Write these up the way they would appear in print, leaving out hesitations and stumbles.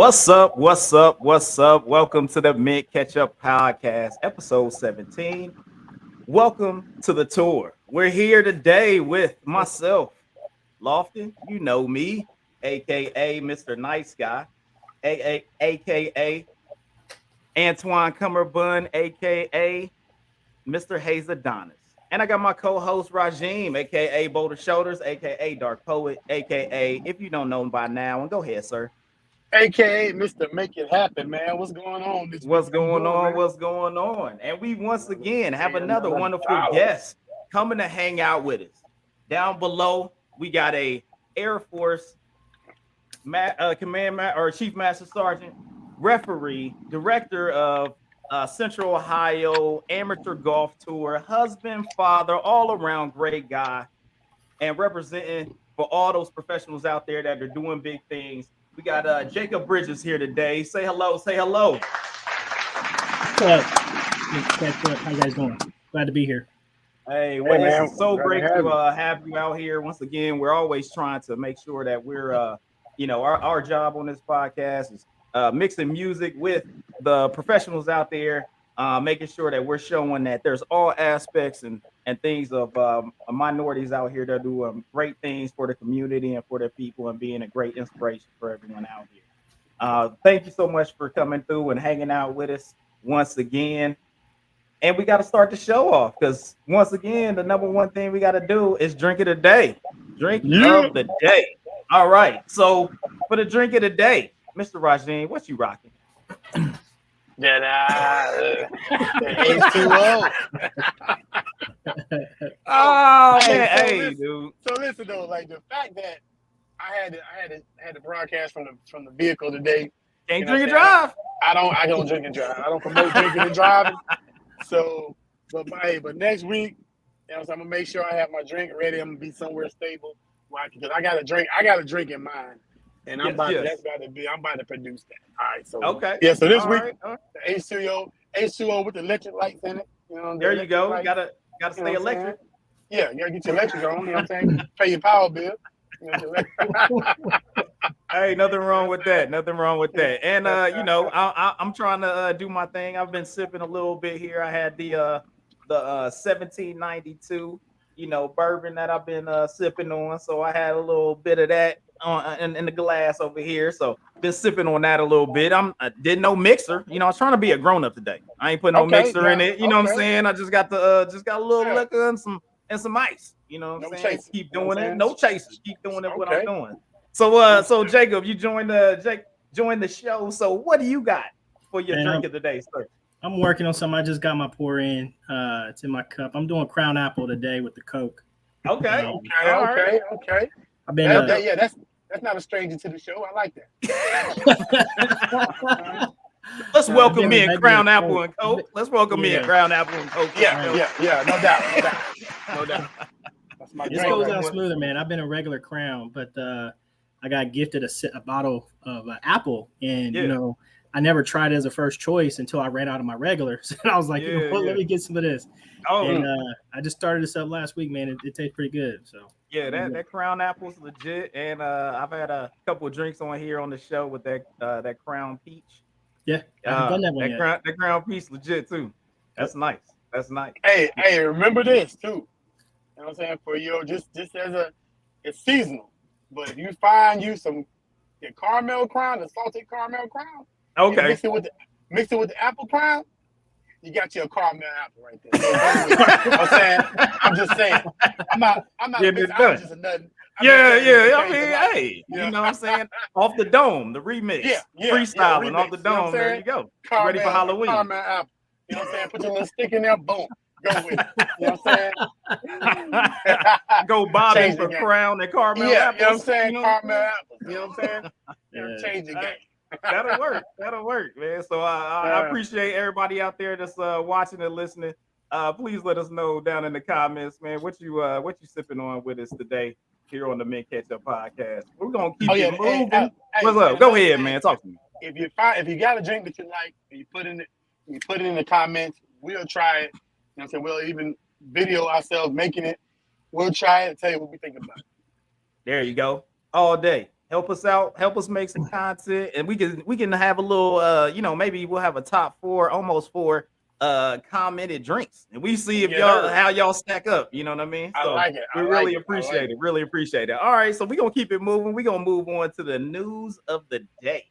What's up? What's up? What's up? Welcome to the Mint Ketchup Podcast, episode 17. Welcome to the tour. We're here today with myself, Lofton. You know me, aka Mr. Nice Guy, aka Antoine Cumberbund, aka Mr. Hayes Adonis. And I got my co-host Rajim, aka Boulder Shoulders, aka Dark Poet, aka if you don't know him by now, and go ahead, sir. AKA Mr. Make It Happen, man. What's going on this week? What's going on? What's going on? And we once again have another wonderful guest coming to hang out with us. Down below, we got a Air Force Chief Master Sergeant, referee, director of Central Ohio Amateur Golf Tour, husband, father, all around great guy, and representing for all those professionals out there that are doing big things. We got Jacob Bridges here today. Say hello. Say hello. What's up? How you guys doing? Glad to be here. Hey, well, it's so great to have you out here. Once again, we're always trying to make sure that we're, our job on this podcast is mixing music with the professionals out there, making sure that we're showing that there's all aspects and things of minorities out here that do great things for the community and for their people and being a great inspiration for everyone out here. Thank you so much for coming through and hanging out with us once again. And we got to start the show off because once again, the number one thing we got to do is drink of the day. Drink of the day. All right. So for the drink of the day, Mr. Rajin, what you rocking? H2O. Oh man, hey, dude. So listen though, like the fact that I had to broadcast from the vehicle today. Can't drink and drive. I don't drink and drive. I don't promote drinking and driving. So, but next week, I'm gonna make sure I have my drink ready. I'm gonna be somewhere stable, because I got a drink in mind. And I'm about to produce that. All right. So okay. Yeah. So this week, right. the H2O with the electric lights in it. There you go. You gotta stay electric. Yeah, you gotta get your electric on. You know what I'm saying? Pay your power bill. Hey, nothing wrong with that. Nothing wrong with that. And I'm trying to do my thing. I've been sipping a little bit here. I had the 1792, bourbon that I've been sipping on. So I had a little bit of that in the glass over here. So been sipping on that a little bit. I did no mixer. I was trying to be a grown up today. I ain't putting no mixer in it. You know what I'm saying? I just got a little liquor and some ice. You know what I'm saying? Keep doing it. No chasers. Keep doing it. What I'm doing. So Jacob, you joined the show. So what do you got for your drink of the day, sir? I'm working on something. I just got my pour in. It's in my cup. I'm doing Crown Apple today with the Coke. Okay. I've been that's not a stranger to the show. I like that. Let's welcome in Crown Apple and Coke. Let's welcome in Crown Apple and Coke. Yeah. No doubt. That's my this goes out smoother, man. I've been a regular Crown, but I got gifted a bottle of apple, and I never tried it as a first choice until I ran out of my regular. So I was like, let me get some of this. And I just started this up last week, man. It tastes pretty good. So that Crown Apple's legit, and I've had a couple of drinks on here on the show with that Crown Peach. Yeah, I haven't done that one yet. That Crown Peach legit too. That's nice. That's nice. Hey, remember this too. You know what I'm saying? For just as it's seasonal. But if you find you some caramel Crown, the salted caramel Crown, okay, mix it with the apple Crown, you got your caramel apple right there. I'm just saying. I'm not just a nothing. I mean, hey, you know what I'm saying? Off the dome, the remix. Freestyling off the dome. There you go. Ready for Halloween. Caramel apple. You know what I'm saying? Put your little stick in there, boom. Go with it. You know what I'm saying? Go bobbing for Crown and caramel apples. You know what I'm saying? Caramel apples. You know what I'm saying? Change the game. That'll work, man. So I appreciate everybody out there that's watching and listening. Please let us know down in the comments, man, what you sipping on with us today here on the Mint Ketchup Podcast. We're gonna keep it moving. What's up? Go ahead, man. Talk to me. If you got a drink that you like, and you put it in the comments, we'll try it. You know what I'm saying? We'll even video ourselves making it. We'll try it and tell you what we think about it. There you go. All day. help us out, help us make some content, and we can have a little maybe we'll have a top 4, almost 4 commented drinks, and we see if how y'all stack up. You know what I mean? So I like it. We really appreciate it. Really appreciate it. All right, so we're gonna keep it moving. We're gonna move on to the news of the day.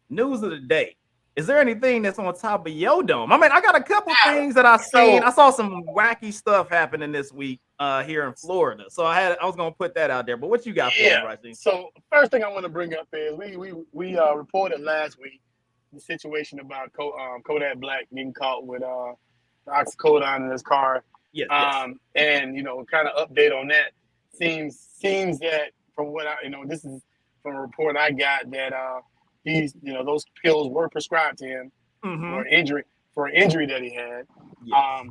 News of the day. Is there anything that's on top of your dome? I mean, I got a couple things that I seen. I saw some wacky stuff happening this week here in Florida. So I was gonna put that out there. But what you got for me, Rashid? So first thing I want to bring up is we reported last week the situation about Kodak Black getting caught with oxycodone in his car. Yes. And kind of update on that. Seems that from what this is from a report I got that those pills were prescribed to him for an injury that he had. Yes.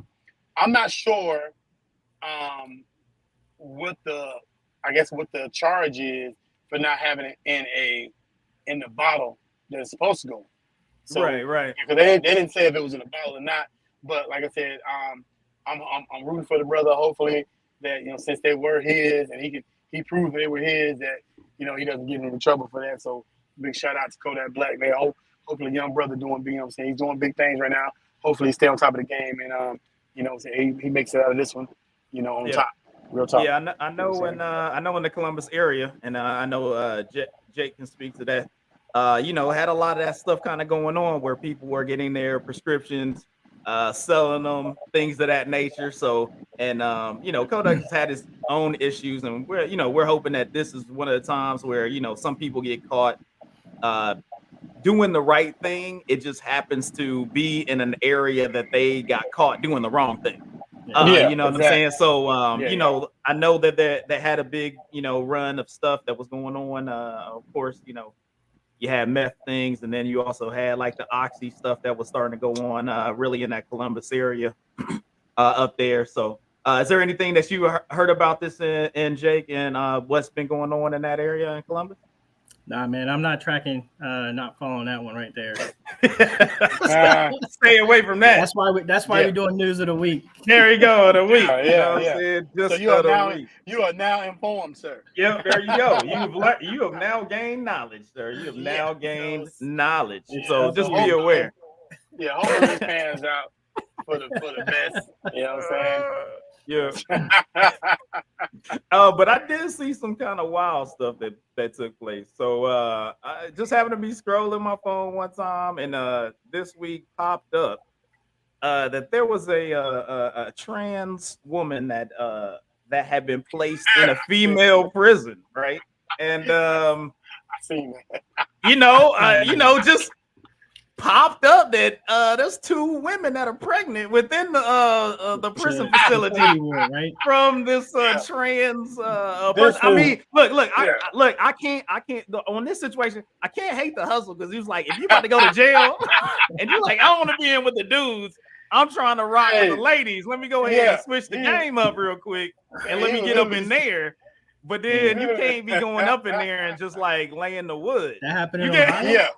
I'm not sure what the charge is for not having it in the bottle that it's supposed to go. So, right. Because they didn't say if it was in a bottle or not. But like I said, I'm rooting for the brother. Hopefully that since they were his and he proved they were his, that he doesn't get into trouble for that. So big shout out to Kodak Black, man. Hopefully young brother doing big. He's doing big things right now. Hopefully he stay on top of the game and he makes it out of this one, on top. Real talk. Yeah, I know in the Columbus area, and I know Jake can speak to that. Had a lot of that stuff kind of going on where people were getting their prescriptions, selling them, things of that nature. So, and Kodak has had his own issues, and we're hoping that this is one of the times where some people get caught doing the right thing. It just happens to be in an area that they got caught doing the wrong thing. You know what I'm saying? So, I know that they had a big, run of stuff that was going on. Of course, you had meth things, and then you also had like the oxy stuff that was starting to go on really in that Columbus area up there. So, is there anything that you heard about this in Jake and what's been going on in that area in Columbus? Nah, man, I'm not tracking, not following that one right there. Stay away from that. That's why we're doing news of the week. There you go, the week. So you are now informed, sir. Yep, there you go. You have now gained knowledge, sir. You have now gained knowledge. So just be aware. Yeah, hopefully this pans out for the best. You know what I'm saying? Yeah. But I did see some kind of wild stuff that took place. So I just happened to be scrolling my phone one time, and this week popped up that there was a trans woman that had been placed in a female prison, right? And I seen that. Just popped up that there's 2 women that are pregnant within the prison facility, right? From this trans person. I mean, look, I can't on this situation, I can't hate the hustle, because he was like, if you about to go to jail and you're like, I don't want to be in with the dudes, I'm trying to rock with the ladies. Let me go ahead and switch the game up real quick and let me get up in there. But then you can't be going up in there and just like laying the wood. That happened in Ohio?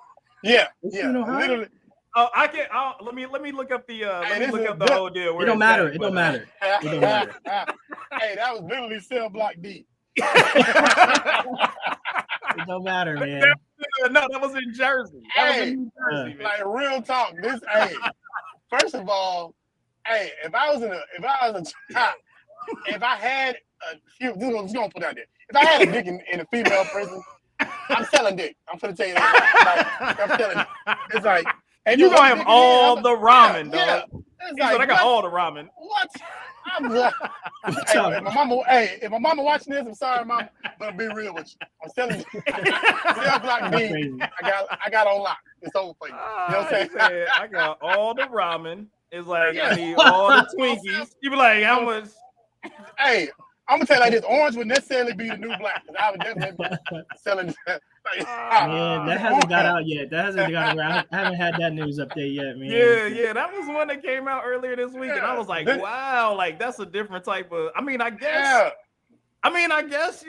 Yeah. Literally. Oh, I can't. Let me look up the. Let me look up the whole deal. It don't matter. It don't matter. Hey, that was literally cell block D. It don't matter, man. No, that was in Jersey. That was in New Jersey, man. Like real talk. This, first of all, if I had a few, just gonna put it out there. If I had a dick in a female prison, I'm selling dick. I'm gonna tell you that. I'm selling it. It's like, and you gonna have all the ramen, dog. It's like, I got all the ramen. What? I'm like, if my mama watching this, I'm sorry, mom, but I'll be real with you. I'm selling you. Cell block D. I got on lock. It's over for you. You know what I'm saying? I got all the ramen. It's like I need all the Twinkies. You be like, how much? Hey, I'm gonna tell you like this: orange would necessarily be the new black, because I would definitely be selling. Man, that hasn't got out yet. That hasn't got around. I haven't had that news update yet, man. Yeah, that was one that came out earlier this week, and I was like, wow, like that's a different type of. I mean, I guess, I guess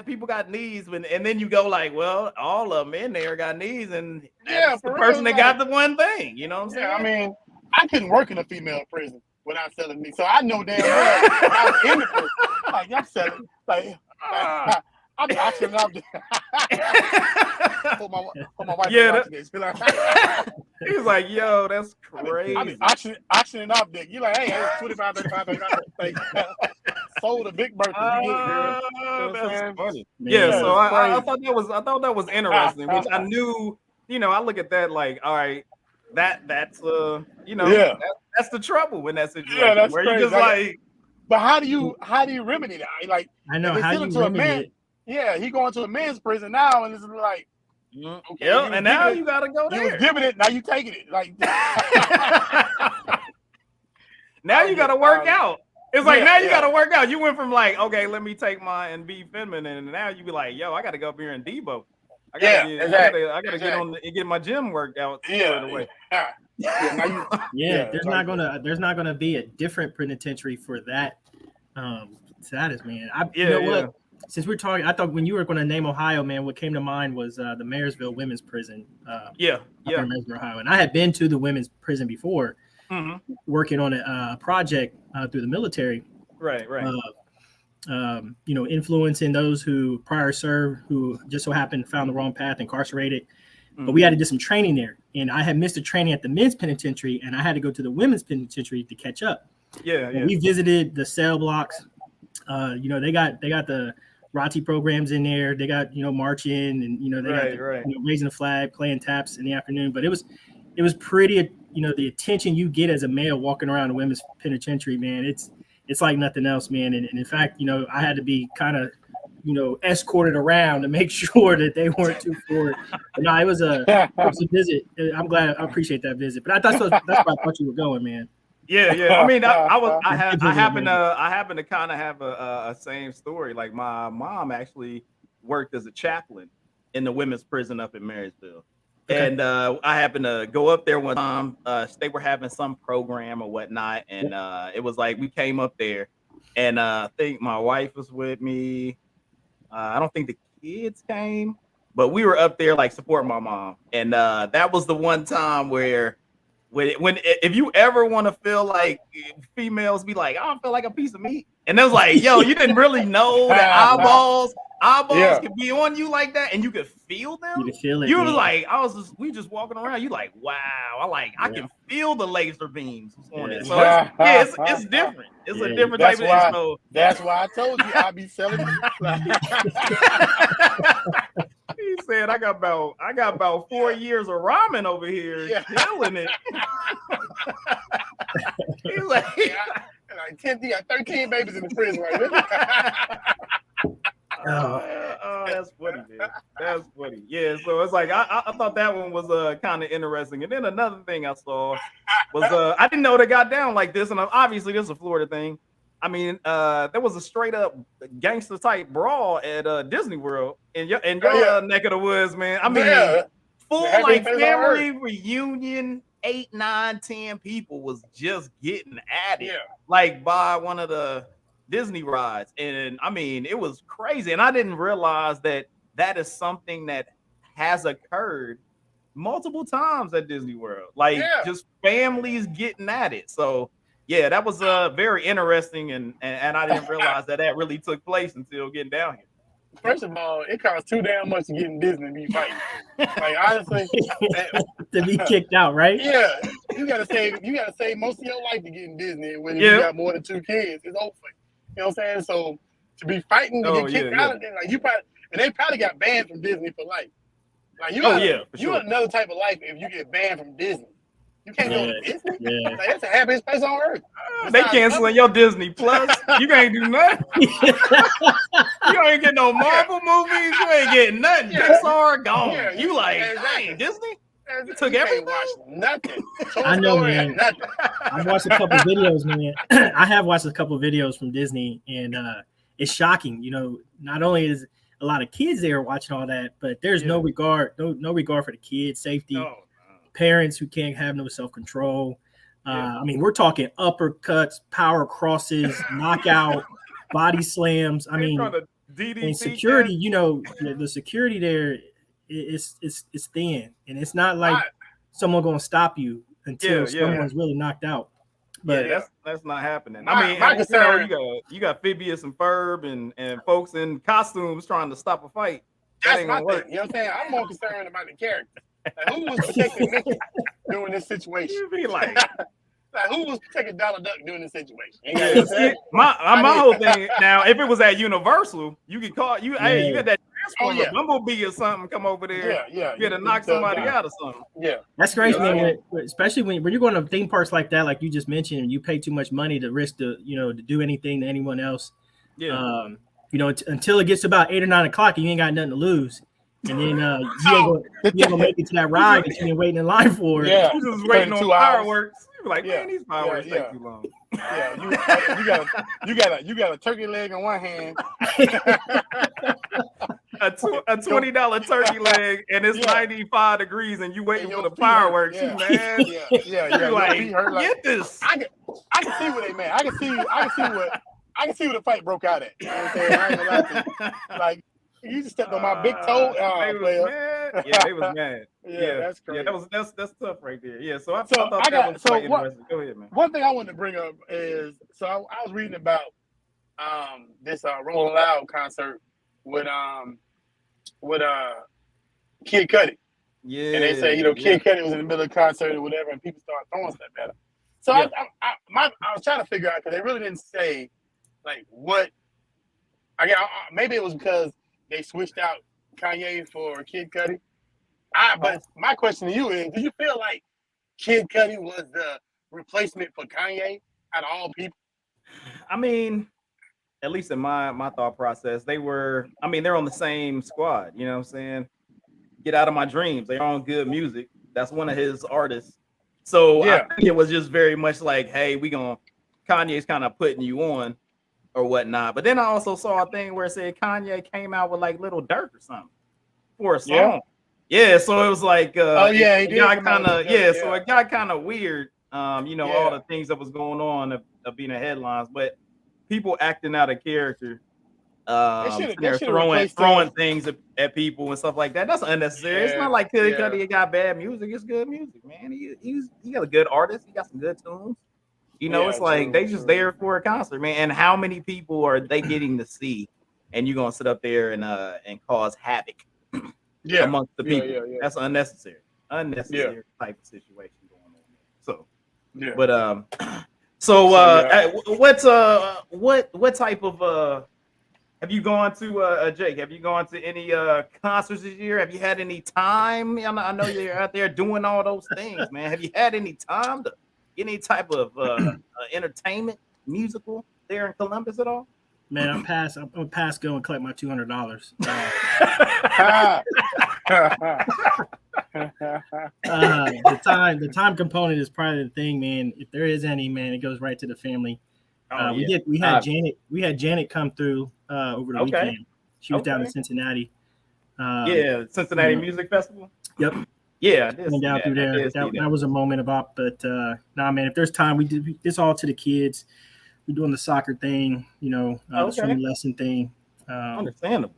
people got needs, and then you go like, well, all of them in there got needs, and that's the person that got the one thing. You know what I'm saying? Yeah, I mean, I couldn't work in a female prison without selling me, so I know damn well I was in the prison. Like I'm selling, like I'm auctioning up. Put my wife watching this. He was like, "Yo, that's crazy." I mean, auctioning up, dick. You like, hey, it's 25, 35, 35. Sold a big birthday. You get it, girl. You know that's funny. Man, Yeah, so I thought that was interesting, which I knew. I look at that like, all right, that's that's the trouble in that situation. Yeah, that's where crazy. You just like. But how do you remedy that? Like, I know how you remedy it. Yeah, he going to a men's prison now, and it's like, okay, yeah, and now you gotta go there. You was giving it, now you taking it. Like, now you gotta work out. It's like now you gotta work out. You went from like, okay, let me take mine and be feminine, and now you be like, yo, I gotta go up here and Debo. I gotta get on and get my gym worked out. There's not gonna be a different penitentiary for that status, man. What? Since we're talking, I thought when you were going to name Ohio, man, what came to mind was the Marysville Women's Prison. In Marysville, Ohio, and I had been to the women's prison before, working on a project through the military. Right. Influencing those who prior served, who just so happened found the wrong path, incarcerated. But we had to do some training there, and I had missed a training at the men's penitentiary, and I had to go to the women's penitentiary to catch up. We visited the cell blocks. They got the ROTC programs in there. They got marching, and they got raising the flag, playing taps in the afternoon. But it was pretty. The attention you get as a male walking around the women's penitentiary, man. It's like nothing else, man. And in fact, I had to be kind of escorted around to make sure that they weren't too forward. But no, it was a visit. I'm glad. I appreciate that visit. But that's where I thought you were going, man. Yeah. I mean, I happen to kind of have a same story. Like my mom actually worked as a chaplain in the women's prison up in Marysville. Okay. And I happened to go up there one time. They were having some program or whatnot, and it was like we came up there, and I think my wife was with me. I don't think the kids came, but we were up there like supporting my mom, and that was the one time where. If you ever want to feel like females be like, I don't feel like a piece of meat, and it was like, yo, you didn't really know that eyeballs could be on you like that, and you could feel them. You could feel it. You was like, we just walking around. You like, wow, I can feel the laser beams on it. So it's different. It's a different type of thing. So that's why I told you I'd be selling. He said, I got about 4 years of ramen over here, killing it. He's like 13 babies in the prison right now. That's funny, man. That's funny. Yeah, so it's like I thought that one was kind of interesting. And then another thing I saw was I didn't know they got down like this, and obviously this is a Florida thing. I mean, there was a straight up gangster type brawl at Disney World in your neck of the woods, man. I mean, full like family reunion, 8, 9, 10 people was just getting at it, like by one of the Disney rides, and I mean, it was crazy, and I didn't realize that is something that has occurred multiple times at Disney World, like just families getting at it. So. Yeah, that was very interesting, and I didn't realize that really took place until getting down here. First of all, it costs too damn much to get in Disney and be fighting. Like honestly, to be kicked out, right? Yeah, you gotta save most of your life to get in Disney. And when you got more than 2 kids, it's over. You know what I'm saying? So to be fighting to get kicked out of it, like they probably got banned from Disney for life. Like you got another type of life if you get banned from Disney. You can't go to Disney. Yeah. Like, that's the happiest place on earth. They canceling your Disney Plus. You can't do nothing. You ain't getting no Marvel movies. You ain't getting nothing. Pixar gone. Yeah, you like, dang, Disney? You took everything. Nothing. I know, man. I've watched a couple videos, man. I have watched a couple videos from Disney, and it's shocking. Not only is a lot of kids there watching all that, but there's no regard for the kids' safety. No. Parents who can't have no self-control. I mean, we're talking uppercuts, power crosses, knockout, body slams. I mean, and security, the security there is thin, and it's not like someone going to stop you until someone's really knocked out. But that's not happening. My concern, you got Phibius and Ferb and folks in costumes trying to stop a fight. That's my thing. You know what I'm saying? I'm more concerned about the character. Like, who was protecting Mickey during this situation? You be like, who was protecting Donald Duck during this situation? Yeah, see, my whole thing now, if it was at Universal, you could call you. Yeah. Hey, you got that Transformer Bumblebee or something come over there. Yeah. You got to knock somebody out or something. Yeah, that's crazy, man. Especially when you're going to theme parks like that, like you just mentioned, and you pay too much money to risk to do anything to anyone else. Yeah. Until it gets to about 8 or 9 o'clock, you ain't got nothing to lose. And then you ain't gonna make it to that ride that you've been waiting in line for. Yeah, you just waiting on fireworks. You're like, man, these fireworks take too long. Yeah, you got a turkey leg in one hand, a $20 turkey leg, and it's 95 degrees, and you waiting for the fireworks. Yeah. You mad? Yeah. Like, get this. I can see what they mad. I can see what the fight broke out at. You know what I'm saying? I ain't gonna lie to you. Like, you just stepped on my big toe. Yeah, they was mad. Yeah, that's crazy. Yeah, that's tough right there. Yeah, so I thought that was quite interesting. Go ahead, man. One thing I wanted to bring up is, I was reading about this Rolling Loud concert with Kid Cudi. Yeah. And they say, Kid Cudi was in the middle of the concert or whatever, and people started throwing stuff at him. So I was trying to figure out, because they really didn't say like what. Maybe it was because they switched out Kanye for Kid Cudi. But my question to you is, do you feel like Kid Cudi was the replacement for Kanye out of all people? I mean, at least in my thought process, they're on the same squad. You know what I'm saying? Get Out of My Dreams. They're on Good Music. That's one of his artists. So I think it was just very much like, hey, Kanye's kind of putting you on or whatnot. But then I also saw a thing where it said Kanye came out with like Little Durk or something for a song. Yeah, so it was like it got kind of weird. All the things that was going on of being the headlines, but people acting out of character, throwing things at people and stuff like that. That's unnecessary. It's not like Cudi got bad music. It's good music, man. He got a good artist. He got some good tunes. It's like they just there for a concert, man. And how many people are they getting to see? And you're gonna sit up there and cause havoc amongst the people. Yeah. That's unnecessary type of situation going on there. So what type of have you gone to Jake? Have you gone to any concerts this year? Have you had any time? I know you're out there doing all those things, man. Have you had any time to any type of entertainment musical there in Columbus at all? Man, I'm past go and collect my $200. The time component is probably the thing, man. If there is any, man, it goes right to the family. We had Janet come through over the weekend. She was down in Cincinnati. Cincinnati Music Festival. Yep. Yeah, down through there. That was a moment about, but man, if there's time, we do this all to the kids. We're doing the soccer thing, the swimming lesson thing. Understandable.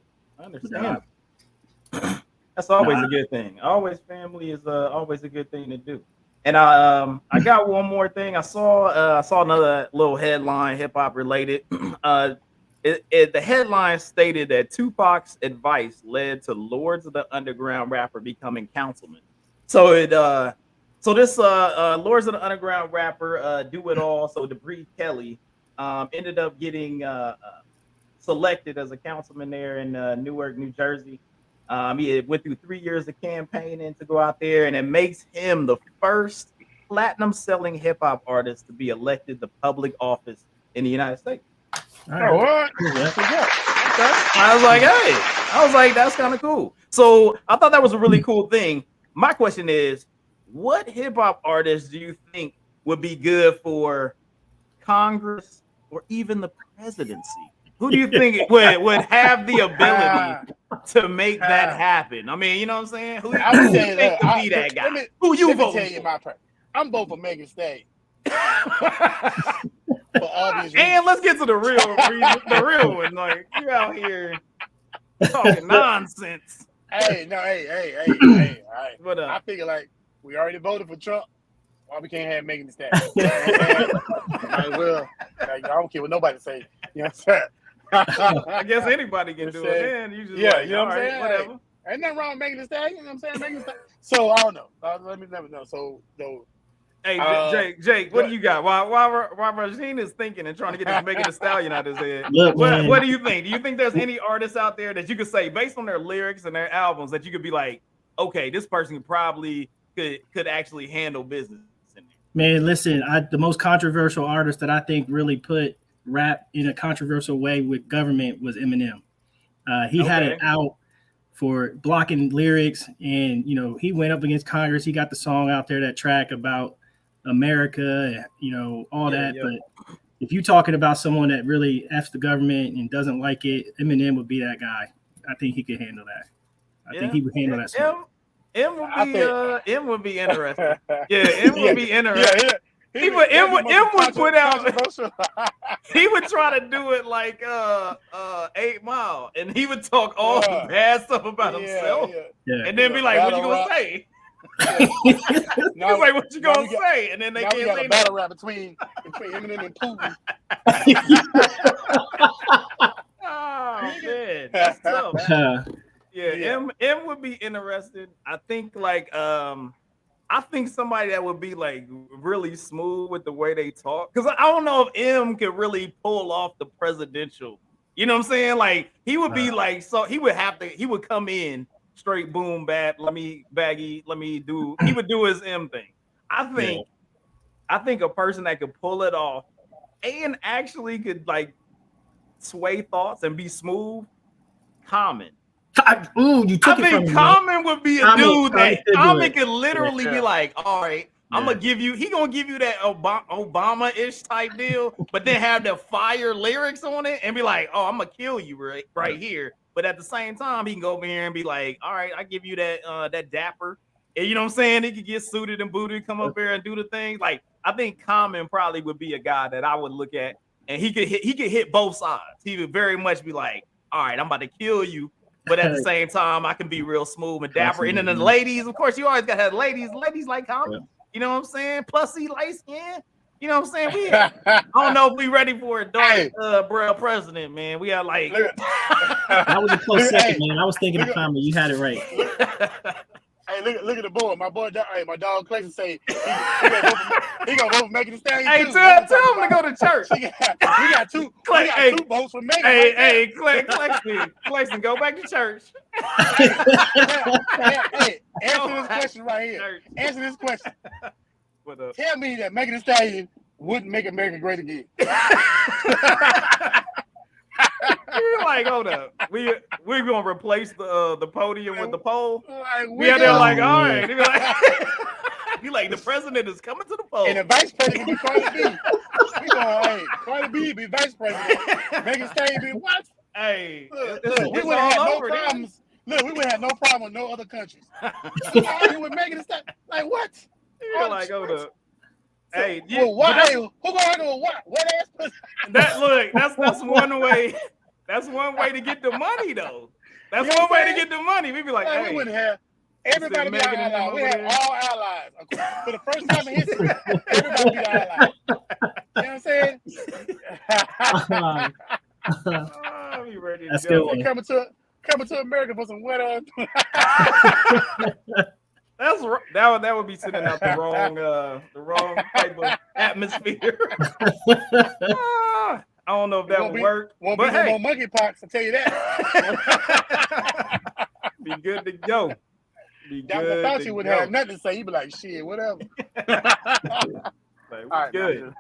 That's always a good thing. Always family is always a good thing to do. And I got one more thing. I saw another little headline, hip hop related. The headline stated that Tupac's advice led to Lords of the Underground rapper becoming councilman. So this Lords of the Underground rapper Do It All, so Debris Kelly, ended up getting selected as a councilman there in Newark, New Jersey. He went through 3 years of campaigning to go out there, and it makes him the first platinum-selling hip-hop artist to be elected to public office in the United States. Right. What? I was like, that's kind of cool. So I thought that was a really cool thing. My question is, what hip-hop artists do you think would be good for Congress or even the presidency? Who do you think would have the ability to make that happen? I mean, you know what I'm saying? Who do you think could be that guy? Who you vote for? I'm voting for Megan State. And let's get to the real one. Like, you out here talking nonsense. Hey. All right. But I figure like we already voted for Trump. Why we can't have Megan Thee Stallion? I don't care what nobody say. You know what I'm saying? I guess anybody can do it. Then you just you know what I'm saying? Whatever. Hey, ain't nothing wrong with making the stallion. You know what I'm saying? So I don't know. Let me never know. So hey, Jake, what do you got? While Rasheen is thinking and trying to get this Megan Thee Stallion out of his head, Look, what do you think? Do you think there's any artists out there that you could say based on their lyrics and their albums that you could be like, okay, this person probably could actually handle business? Man, listen, the most controversial artist that I think really put rap in a controversial way with government was Eminem. He had it out for blocking lyrics, and he went up against Congress. He got the song out there, that track about America, all that. Yeah. But if you're talking about someone that really F's the government and doesn't like it, Eminem would be that guy. I think he could handle that. I think he would handle that song. M would be interesting. Yeah, M would be interesting. He would put out. He would try to do it like 8 Mile, and he would talk all the bad stuff about himself, and then be like, "What you gonna say?" He's like, "What you gonna say?" And then they can't say a battle rap between Eminem and Putin. Oh man, that's tough. Yeah, M would be interested. I think I think somebody that would be like really smooth with the way they talk. Because I don't know if M could really pull off the presidential. You know what I'm saying? Like he would be like, so he would come in straight boom bap, let me do. He would do his M thing. I think a person that could pull it off and actually could like sway thoughts and be smooth, Common. You took I think Common would be a dude that Common could literally be like, all right, I'm gonna give you. He gonna give you that Obama-ish type deal, but then have the fire lyrics on it and be like, oh, I'm gonna kill you right here. But at the same time, he can go over here and be like, all right, I give you that dapper. And you know what I'm saying? He could get suited and booted, come up here and do the things. Like I think Common probably would be a guy that I would look at, and he could hit both sides. He would very much be like, all right, I'm about to kill you. But at the same time, I can be real smooth and dapper. And then the ladies, of course, you always got to have ladies. Ladies like Common. You know what I'm saying? Plus, he light skin. You know what I'm saying? I don't know if we ready for a dark brown president, man. We got like. That was a close second, man. I was thinking of Common. You had it right. Hey, look at the board. My dog Clayton say he gonna vote for Megan Thee Stallion. Hey, tell him to go to church. We got two votes for Megan. Hey, Clayton, go back to church. Hey, answer this question right here. Answer this question. Tell me that Megan Thee Stallion wouldn't make America great again. You're like, hold up, we're gonna replace the podium with the pole. We are there like, all right. Be like, the president is coming to the pole, and the vice president be Cardi B. We going, Cardi B be vice president. Megan Thee Stallion be what? Hey, we would have had no problems. Look, we would have no problem with no other countries. With Megan Thee Stallion, like what? You're like, hold up. Hey, who gonna handle what ass pussy? That's one way. That's one way to get the money, though. That's one way to get the money. We'd be like, hey, we wouldn't have everybody be our allies. We had all allies for the first time in history. Everybody be our allies. You know what I'm saying? Be ready to That's go. Good. Coming to America for some wet ass. That would be sending out the wrong type of atmosphere. I don't know if that would work. Won't be no more monkeypox, I'll tell you that. Be good to go. Dr. Fauci wouldn't have nothing to say. He'd be like, shit, whatever. All right, good.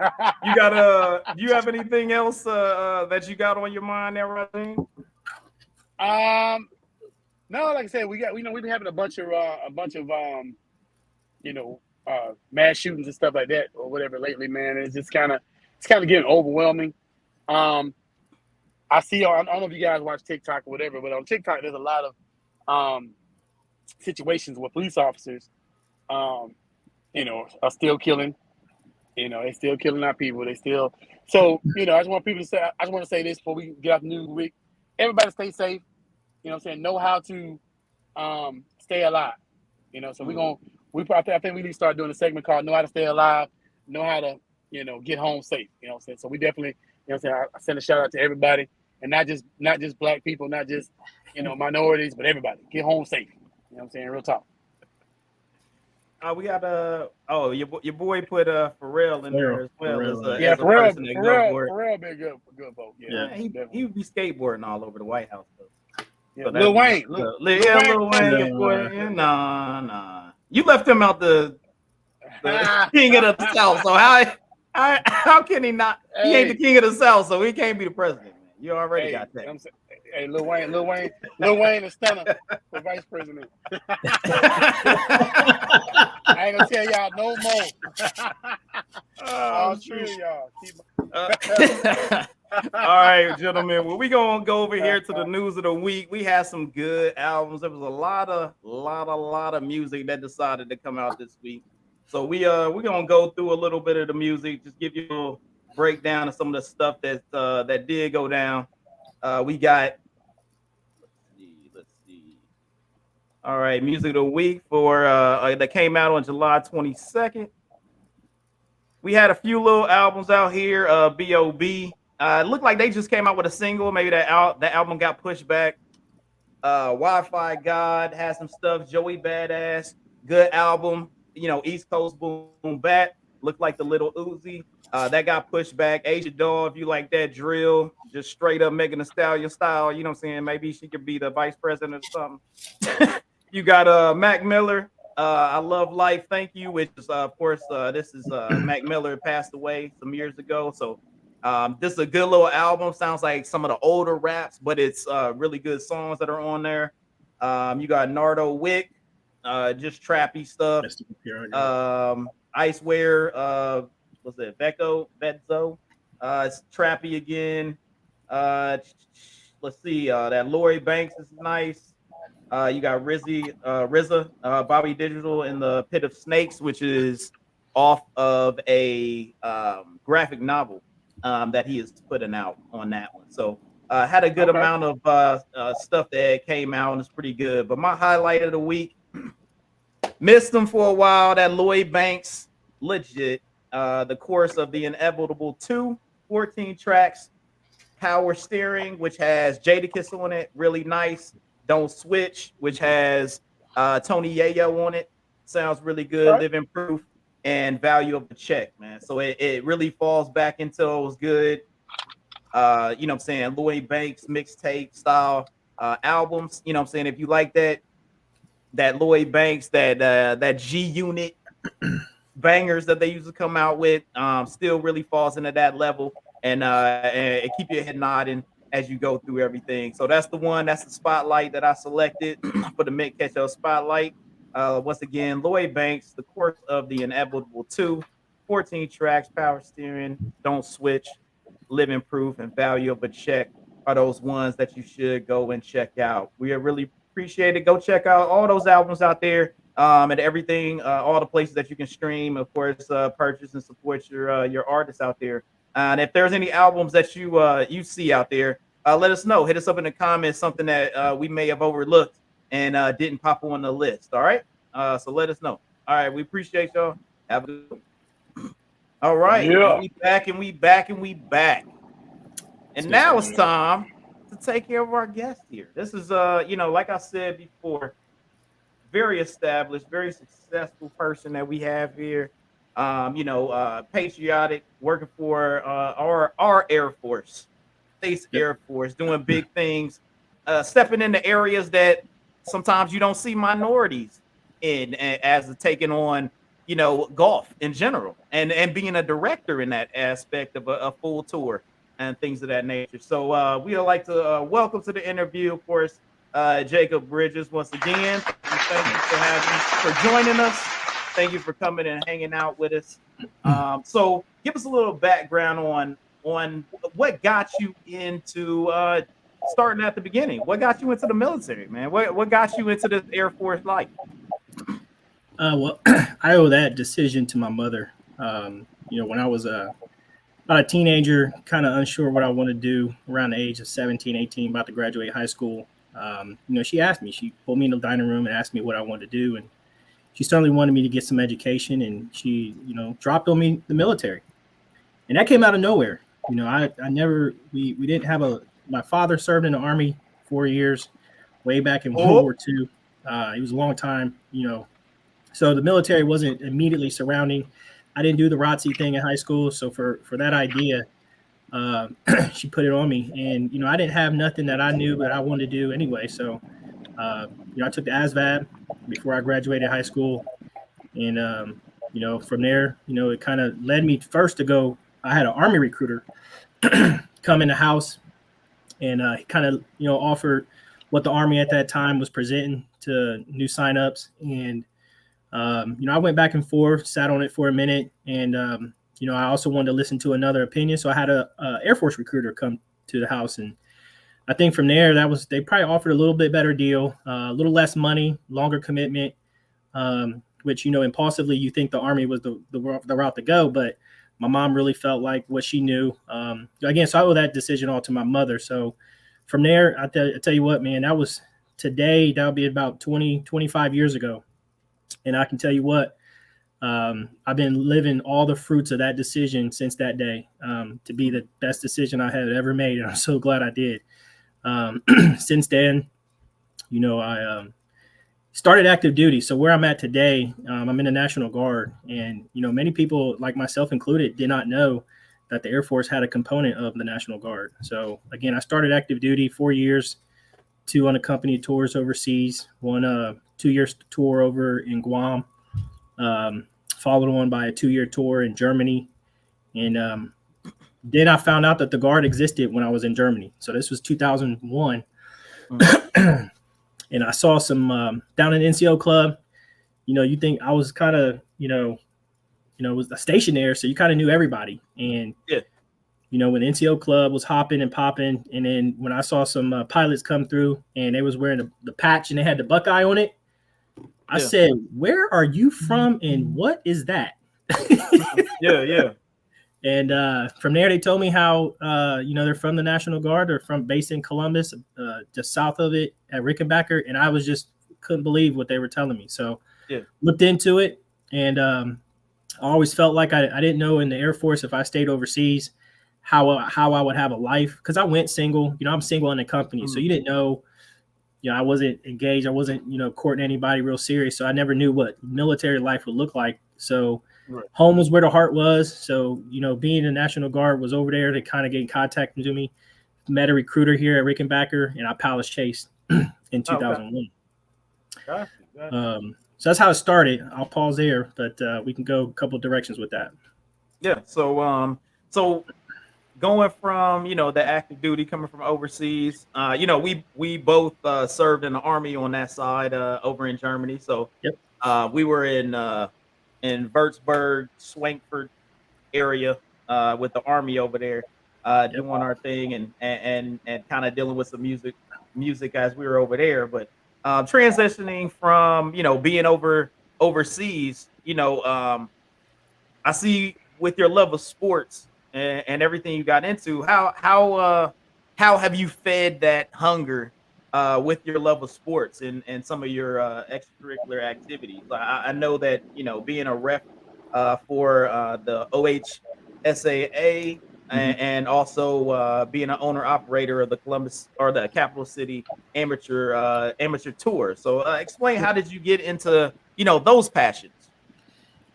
You do you have anything else that you got on your mind there, Rasheen? No, like I said, we've been having a bunch of mass shootings and stuff like that or whatever lately, man. It's just kind of getting overwhelming. I see. I don't know if you guys watch TikTok or whatever, but on TikTok there's a lot of situations where police officers, are still killing. They're still killing our people. They still. So I just want people to say. I just want to say this before we get off the news week. Everybody stay safe. You know what I'm saying? Know how to stay alive. So I think we need to start doing a segment called Know How to Stay Alive. Know how to get home safe. You know what I'm saying? So we definitely, you know what I'm saying, I send a shout out to everybody, and not just black people, not just, minorities, but everybody. Get home safe. You know what I'm saying? Real talk. We got your boy put Pharrell in there as well as a person that go for it. Pharrell been good vote. Yeah, he would be skateboarding all over the White House though. Yeah, so Lil Wayne, Lil Wayne, your boy. Nah. You left him out the king of the South. So how can he not? He ain't the king of the South, so he can't be the president. Man. You already got that. Hey, Lil Wayne is stunner for vice president. I ain't gonna tell y'all no more. I'll true y'all. All right, gentlemen. Well, we gonna go over here to the news of the week. We had some good albums. There was a lot of music that decided to come out this week. So we're gonna go through a little bit of the music, just give you a little breakdown of some of the stuff that did go down. We got let's see. All right, music of the week for that came out on July 22nd. We had a few little albums out here. B.O.B. It looked like they just came out with a single. Maybe that album got pushed back. Wi-Fi God has some stuff. Joey Badass, good album. East Coast Boom Bat looked like the Little Uzi. That got pushed back. Asia Doll, if you like that drill, just straight up Megan Thee Stallion style, you know what I'm saying? Maybe she could be the vice president or something. You got Mac Miller. I Love Life, Thank You, which is of course this is Mac Miller passed away some years ago. So this is a good little album. Sounds like some of the older raps, but it's really good songs that are on there. You got Nardo Wick, just trappy stuff. Iceware, what's it? Vetzo. It's trappy again. Let's see. That Lori Banks is nice. You got RZA, Bobby Digital in the Pit of Snakes, which is off of a graphic novel that he is putting out on that one. So had a good amount of stuff that came out, and it's pretty good. But my highlight of the week, missed him for a while, that Lloyd Banks, legit. The Course of the Inevitable 2, 14 tracks, Power Steering, which has Jadakiss on it, really nice. Don't Switch, which has Tony Yayo on it, sounds really good. Living Proof and Value of the Check, man. So it really falls back into those good, you know what I'm saying, Lloyd Banks mixtape style albums. You know what I'm saying? If you like that Lloyd Banks, that G Unit bangers that they used to come out with, still really falls into that level, and keep your head nodding as you go through everything. So that's the spotlight that I selected for the Mick Ketchup spotlight. Once again, Lloyd Banks, The Course of the Inevitable 2, 14 tracks, Power Steering, Don't Switch, Living Proof, and Value of a Check are those ones that you should go and check out. We really appreciate it. Go check out all those albums out there, and everything, all the places that you can stream, of course, purchase and support your artists out there. And if there's any albums that you see out there, let us know. Hit us up in the comments, something that we may have overlooked and didn't pop on the list. All right. So let us know. All right. We appreciate y'all. Have a good one. All right. Yeah. We back. And now it's time to take care of our guest here. This is like I said before, very established, very successful person that we have here. Patriotic, working for our Air Force, States Air Force, doing big things, stepping into areas that sometimes you don't see minorities in, as taking on, golf in general, and being a director in that aspect of a full tour and things of that nature. So we would like to welcome to the interview, of course, Jacob Bridges once again. Thank you for joining us. Thank you for coming and hanging out with us. So give us a little background on what got you into starting at the beginning. What got you into the military, man? What got you into this Air Force life? Well, I owe that decision to my mother. When I was about a teenager, kind of unsure what I wanted to do, around the age of 17, 18, about to graduate high school. She asked me, she pulled me in the dining room and asked me what I wanted to do. And she certainly wanted me to get some education, and she, dropped on me the military. And that came out of nowhere. You know, I never, we didn't have my father served in the Army 4 years, way back in World War II. It was a long time, you know. So the military wasn't immediately surrounding. I didn't do the ROTC thing in high school. So for that idea, she put it on me. And, you know, I didn't have nothing that I knew that I wanted to do anyway. So, you know, I took the ASVAB before I graduated high school. And, you know, from there, you know, it kind of led me first to go. I had an Army recruiter come in the house and he kind of, you know, offered what the Army at that time was presenting to new signups. And, you know, I went back and forth, sat on it for a minute. And, you know, I also wanted to listen to another opinion. So I had a Air Force recruiter come to the house. And I think from there, they probably offered a little bit better deal, a little less money, longer commitment, which, you know, impulsively you think the Army was the route to go. But my mom really felt like what she knew. Again, so I owe that decision all to my mother. So from there, I tell you what, man, that was today. That would be about 25 years ago. And I can tell you what, I've been living all the fruits of that decision since that day, to be the best decision I had ever made. And I'm so glad I did. Since then, you know, I started active duty. So where I'm at today, I'm in the National Guard. And, you know, many people, like myself included, did not know that the Air Force had a component of the National Guard. So, again, I started active duty 4 years, 2 unaccompanied tours overseas, 1 2-year tour over in Guam, followed on by a 2-year tour in Germany. And then I found out that the Guard existed when I was in Germany. So this was 2001. And I saw some down in NCO club. You know, you think I was kind of, you know, was a station there, so you kind of knew everybody. And you know, when the NCO club was hopping and popping, and then when I saw some pilots come through and they was wearing the patch and they had the Buckeye on it, I said, "Where are you from, and what is that?" Yeah. And from there, they told me how, you know, they're from the National Guard. They're based in Columbus, just south of it at Rickenbacker. And I was just couldn't believe what they were telling me. So looked into it. And I always felt like I didn't know in the Air Force, if I stayed overseas, how I would have a life. Because I went single. You know, I'm single in the company. So you didn't know, you know, I wasn't engaged. I wasn't, you know, courting anybody real serious. So I never knew what military life would look like. So home was where the heart was. So, you know, being in the National Guard was over there to kind of get in contact with me. Met a recruiter here at Rickenbacker, and I Palace Chase in 2001. Gotcha. So that's how it started. I'll pause there, but we can go a couple of directions with that. Yeah. So going from, you know, the active duty, coming from overseas, you know, we both served in the Army on that side over in Germany. So we were in Würzburg, Schwenkfurt area with the Army over there, doing our thing and kind of dealing with some music as we were over there. But transitioning from, you know, being overseas, you know, I see with your love of sports and everything you got into, how have you fed that hunger with your love of sports and some of your extracurricular activities? I know that, you know, being a rep for the OHSAA and also being an owner operator of the Columbus or the Capital City amateur tour. So explain, how did you get into, you know, those passions?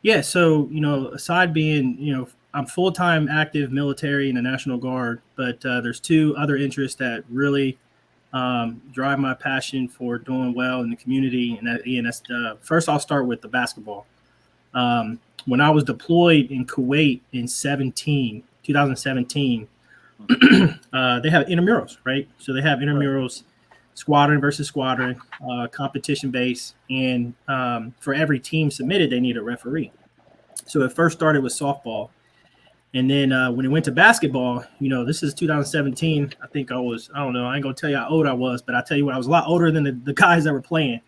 Yeah, so, you know, aside being, you know, I'm full-time active military in the National Guard, but there's 2 other interests that really drive my passion for doing well in the community. And that's first, I'll start with the basketball. When I was deployed in Kuwait in 2017, they have intramurals, right? So they have intramurals, squadron versus squadron, competition based. And for every team submitted, they need a referee. So it first started with softball. And then when it went to basketball, you know, this is 2017. I think I don't know, I ain't going to tell you how old I was, but I'll tell you what, I was a lot older than the guys that were playing.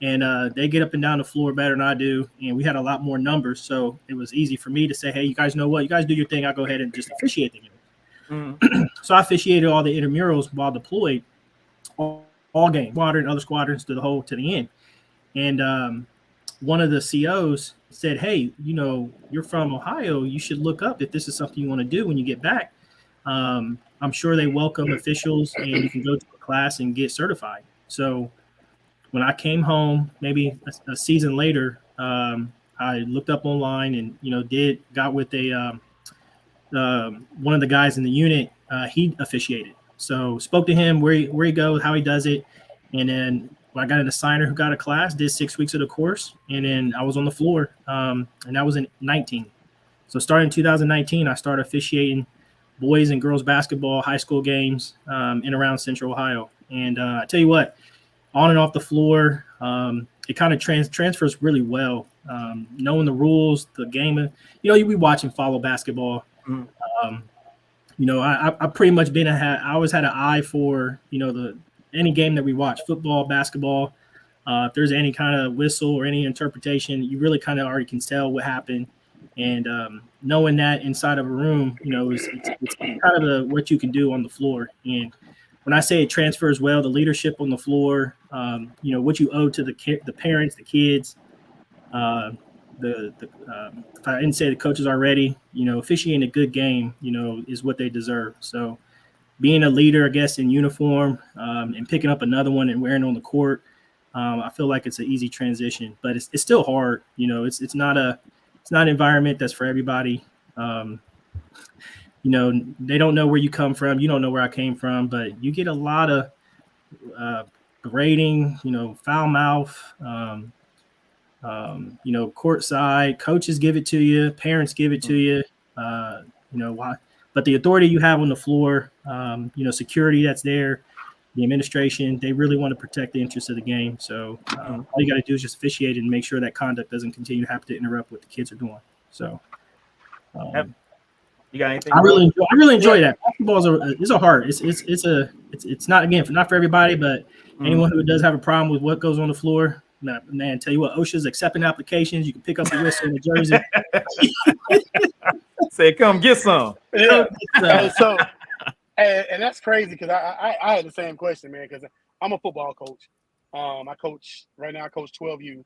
And they get up and down the floor better than I do. And we had a lot more numbers. So it was easy for me to say, hey, you guys know what? You guys do your thing. I'll go ahead and just officiate the game. So I officiated all the intramurals while deployed, all game, squadron, other squadrons to the end. And one of the COs, said, hey, you're from Ohio. You should look up if this is something you want to do when you get back. I'm sure they welcome officials, and you can go to a class and get certified. So when I came home, maybe a season later, I looked up online and got with one of the guys in the unit. He officiated, so spoke to him where he goes, how he does it, and then I got an assigner who got a class, did 6 weeks of the course, and then I was on the floor, and that was in 19. So starting in 2019, I started officiating boys and girls basketball, high school games in around Central Ohio. And I tell you what, on and off the floor, it kind of transfers really well. Knowing the rules, the game, you be watching, follow basketball. I pretty much I always had an eye for, any game that we watch, football, basketball. If there's any kind of whistle or any interpretation, you really kind of already can tell what happened. And knowing that inside of a room, it's kind of what you can do on the floor. And when I say it transfers well, the leadership on the floor, what you owe to the parents, the kids, if I didn't say the coaches already, officiating a good game, is what they deserve. So being a leader, I guess, in uniform and picking up another one and wearing it on the court, I feel like it's an easy transition, but it's still hard. It's not an environment that's for everybody. They don't know where you come from. You don't know where I came from, but you get a lot of berating, foul mouth, court side. Coaches give it to you. Parents give it to you. Why? But the authority you have on the floor, security that's there, the administration, they really want to protect the interests of the game. So all you got to do is just officiate and make sure that conduct doesn't continue to have to interrupt what the kids are doing. So you got anything? I really enjoy that. Basketball is a heart. It's not, again, not for everybody, but anyone who does have a problem with what goes on the floor, man, tell you what, OSHA's accepting applications. You can pick up the whistle in the jersey. Say, come get some. Yeah. And that's crazy because I had the same question, man, because I'm a football coach. I coach 12U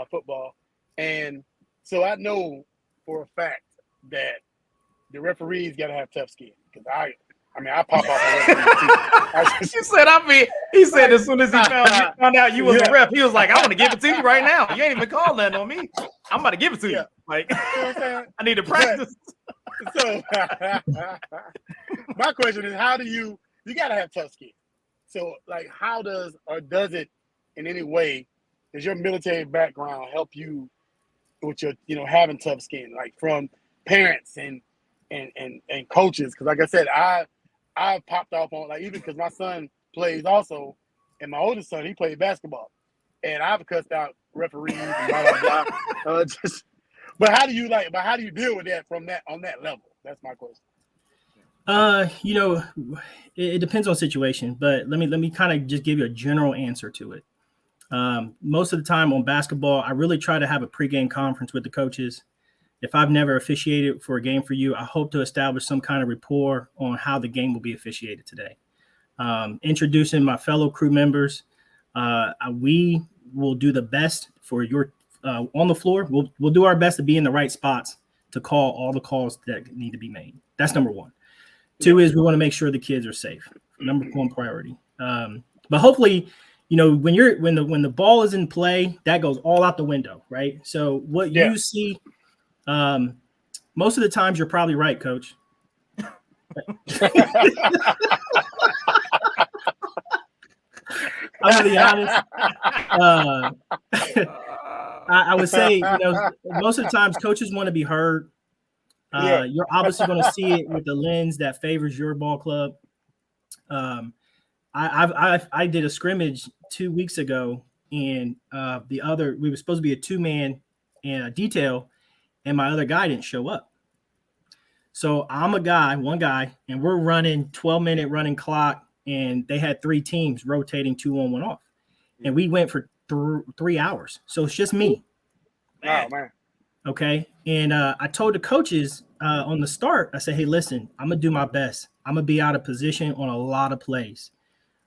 football. And so I know for a fact that the referees got to have tough skin because I pop off a referee too. He said as soon as he found out you was a ref, he was like, I want to give it to you right now. You ain't even called nothing on me. I'm about to give it to you. Like, I need to practice. So my question is, how do you got to have tough skin. So like, how does it in any way, does your military background help you with your, having tough skin, like from parents and coaches? Because like I said, I popped off on, like, even because my son plays also, and my oldest son, he played basketball, and I've cussed out referees and blah blah blah. But how do you deal with that on that level? That's my question. It depends on situation, but let me kind of just give you a general answer to it. Most of the time on basketball, I really try to have a pregame conference with the coaches. If I've never officiated for a game for you, I hope to establish some kind of rapport on how the game will be officiated today. Introducing my fellow crew members, we will do the best for your on the floor. We'll do our best to be in the right spots to call all the calls that need to be made. That's number one. Two is we want to make sure the kids are safe. Number one priority. But hopefully, when the ball is in play, that goes all out the window, right? So what you see, most of the times you're probably right, Coach. I'm gonna be honest. I would say, most of the times coaches want to be heard. You're obviously going to see it with the lens that favors your ball club. I did a scrimmage 2 weeks ago, and we were supposed to be a two-man and a detail, and my other guy didn't show up. So I'm one guy, and we're running 12-minute running clock, and they had 3 teams rotating 2 on, 1 off, and we went for 3 hours. So it's just me. Oh man. Okay. And I told the coaches on the start, I said, hey, listen, I'm going to do my best. I'm going to be out of position on a lot of plays.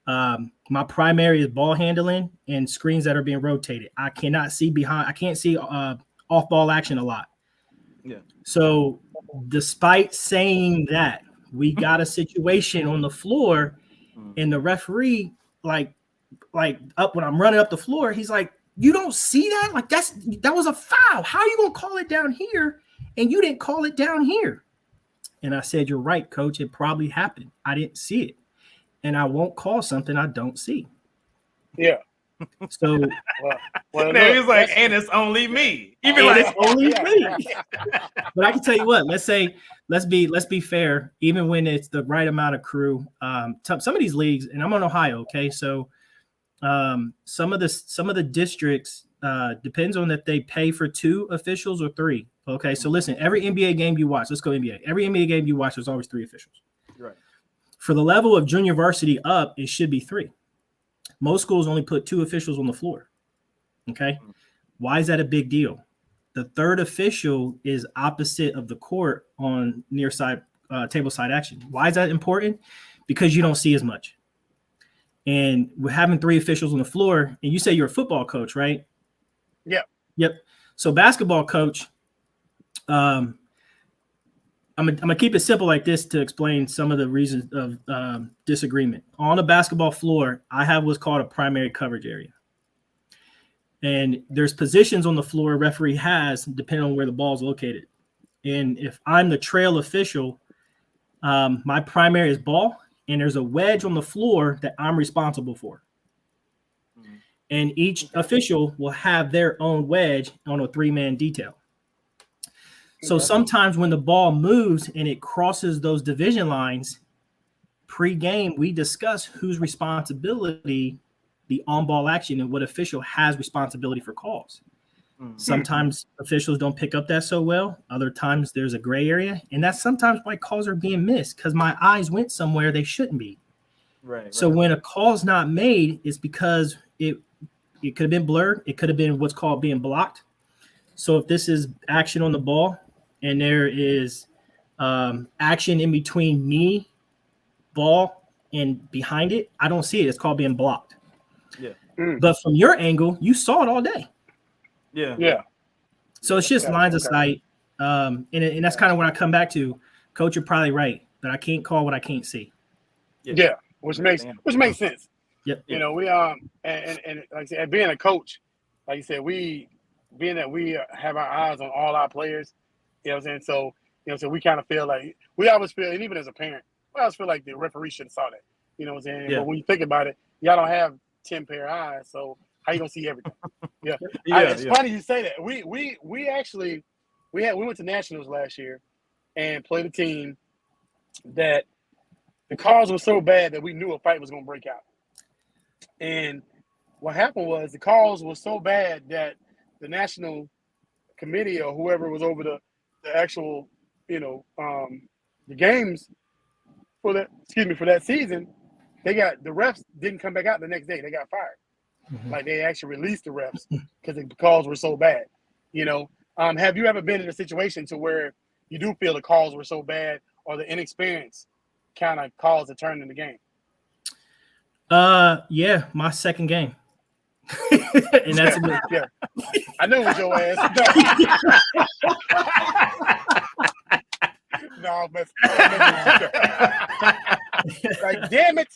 My primary is ball handling and screens that are being rotated. I cannot see behind. I can't see off-ball action a lot. Yeah. So despite saying that, we got a situation on the floor, and the referee, like up when I'm running up the floor, he's like, "You don't see that? Like that was a foul. How are you gonna call it down here? And you didn't call it down here." And I said, "You're right, coach. It probably happened. I didn't see it, and I won't call something I don't see." Yeah. So then he was like, "And it's only me." You be like, "It's only me." But I can tell you what. Let's be fair. Even when it's the right amount of crew, some of these leagues, and I'm on Ohio. Okay, so some of the districts depends on if they pay for 2 officials or 3. Okay, so listen, every NBA game you watch, let's go NBA. Every NBA game you watch, there's always 3 officials. Right. For the level of junior varsity up, it should be 3. Most schools only put 2 officials on the floor. Okay, why is that a big deal? The 3rd official is opposite of the court on near side table side action. Why is that important? Because you don't see as much. And we're having 3 officials on the floor, and you say you're a football coach, right? Yep. So basketball coach, I'm gonna keep it simple like this to explain some of the reasons of disagreement. On a basketball floor, I have what's called a primary coverage area. And there's positions on the floor a referee has depending on where the ball is located. And if I'm the trail official, my primary is ball, and there's a wedge on the floor that I'm responsible for. And each official will have their own wedge on a 3-man detail. So sometimes when the ball moves and it crosses those division lines, pre-game, we discuss whose responsibility the on-ball action and what official has responsibility for calls. Sometimes officials don't pick up that so well. Other times there's a gray area, and that's sometimes why calls are being missed because my eyes went somewhere they shouldn't be. Right. So when a call's not made, it's because it could have been blurred. It could have been what's called being blocked. So if this is action on the ball and there is action in between me, ball, and behind it, I don't see it. It's called being blocked. Yeah. But from your angle, you saw it all day. Yeah. So it's just lines of sight. And that's kind of what I come back to. Coach, you're probably right, but I can't call what I can't see. Yeah. Which makes sense. Yep. You know, we and like I said, being a coach, like you said, being that we have our eyes on all our players, you know what I'm saying? So, you know, so we kind of feel like we always feel, and even as a parent, we always feel like the referee should have saw that. You know what I'm saying? Yeah. But when you think about it, y'all don't have 10 pair of eyes, so how you gonna see everything? It's funny you say that. We went to nationals last year and played a team that the calls were so bad that we knew a fight was gonna break out. And what happened was the calls were so bad that the national committee or whoever was over the actual, you know, the games for that season, the refs didn't come back out the next day. They got fired. Mm-hmm. Like they actually released the refs because the calls were so bad. You know, have you ever been in a situation to where you do feel the calls were so bad or the inexperience kind of caused a turn in the game? Yeah, my second game. And that's yeah. I knew it was your ass. No, but like, damn it.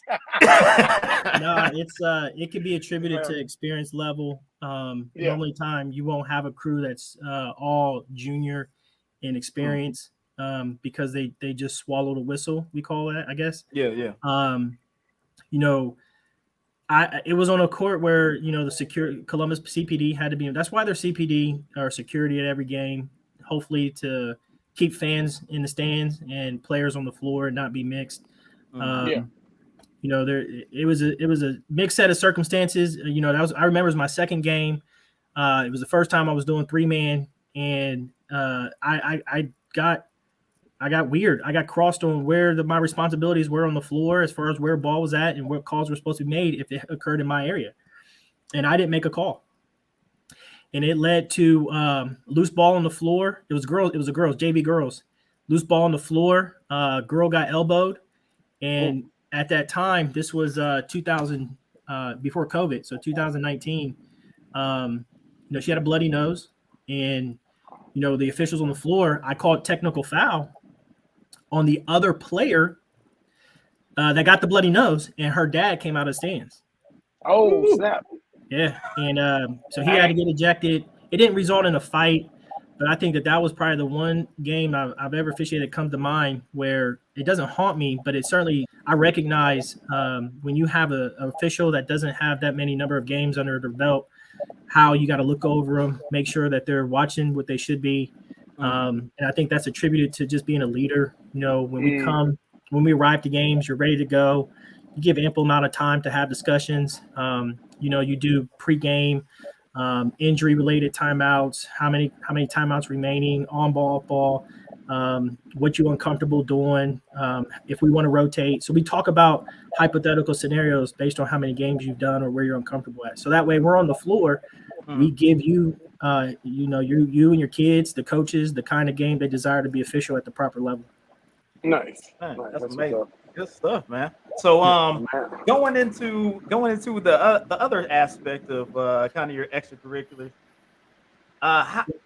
No, it could be attributed to experience level. Normally time you won't have a crew that's all junior in experience because they just swallow the whistle, we call that, I guess. Yeah. You know, it was on a court where, you know, the Columbus CPD had to be. That's why there's CPD or security at every game, hopefully to keep fans in the stands and players on the floor and not be mixed. You know, it was a mixed set of circumstances. You know, I remember it was my second game. It was the first time I was doing 3-man, and I got weird. I got crossed on where my responsibilities were on the floor as far as where ball was at and what calls were supposed to be made if it occurred in my area. And I didn't make a call. And it led to loose ball on the floor. It was girls. It was JV girls. Loose ball on the floor. Girl got elbowed. And at that time, this was 2000 before COVID. So 2019, you know, she had a bloody nose. And the officials on the floor, I called technical foul on the other player that got the bloody nose, and her dad came out of the stands. Oh, snap. Yeah, and so he had to get ejected. It didn't result in a fight, but I think that was probably the one game I've ever officiated that comes to mind where it doesn't haunt me, but it certainly, I recognize when you have an official that doesn't have that many number of games under their belt, how you got to look over them, make sure that they're watching what they should be. And I think that's attributed to just being a leader. When we arrive to games, you're ready to go. You give ample amount of time to have discussions. You do pregame, injury-related timeouts, how many timeouts remaining, on ball, off ball, what you're uncomfortable doing, if we want to rotate. So we talk about hypothetical scenarios based on how many games you've done or where you're uncomfortable at. So that way we're on the floor. We give you, you and your kids, the coaches, the kind of game they desire to be official at the proper level. Nice. That's amazing. Good stuff, man. So going into the other aspect of kind of your extracurriculars,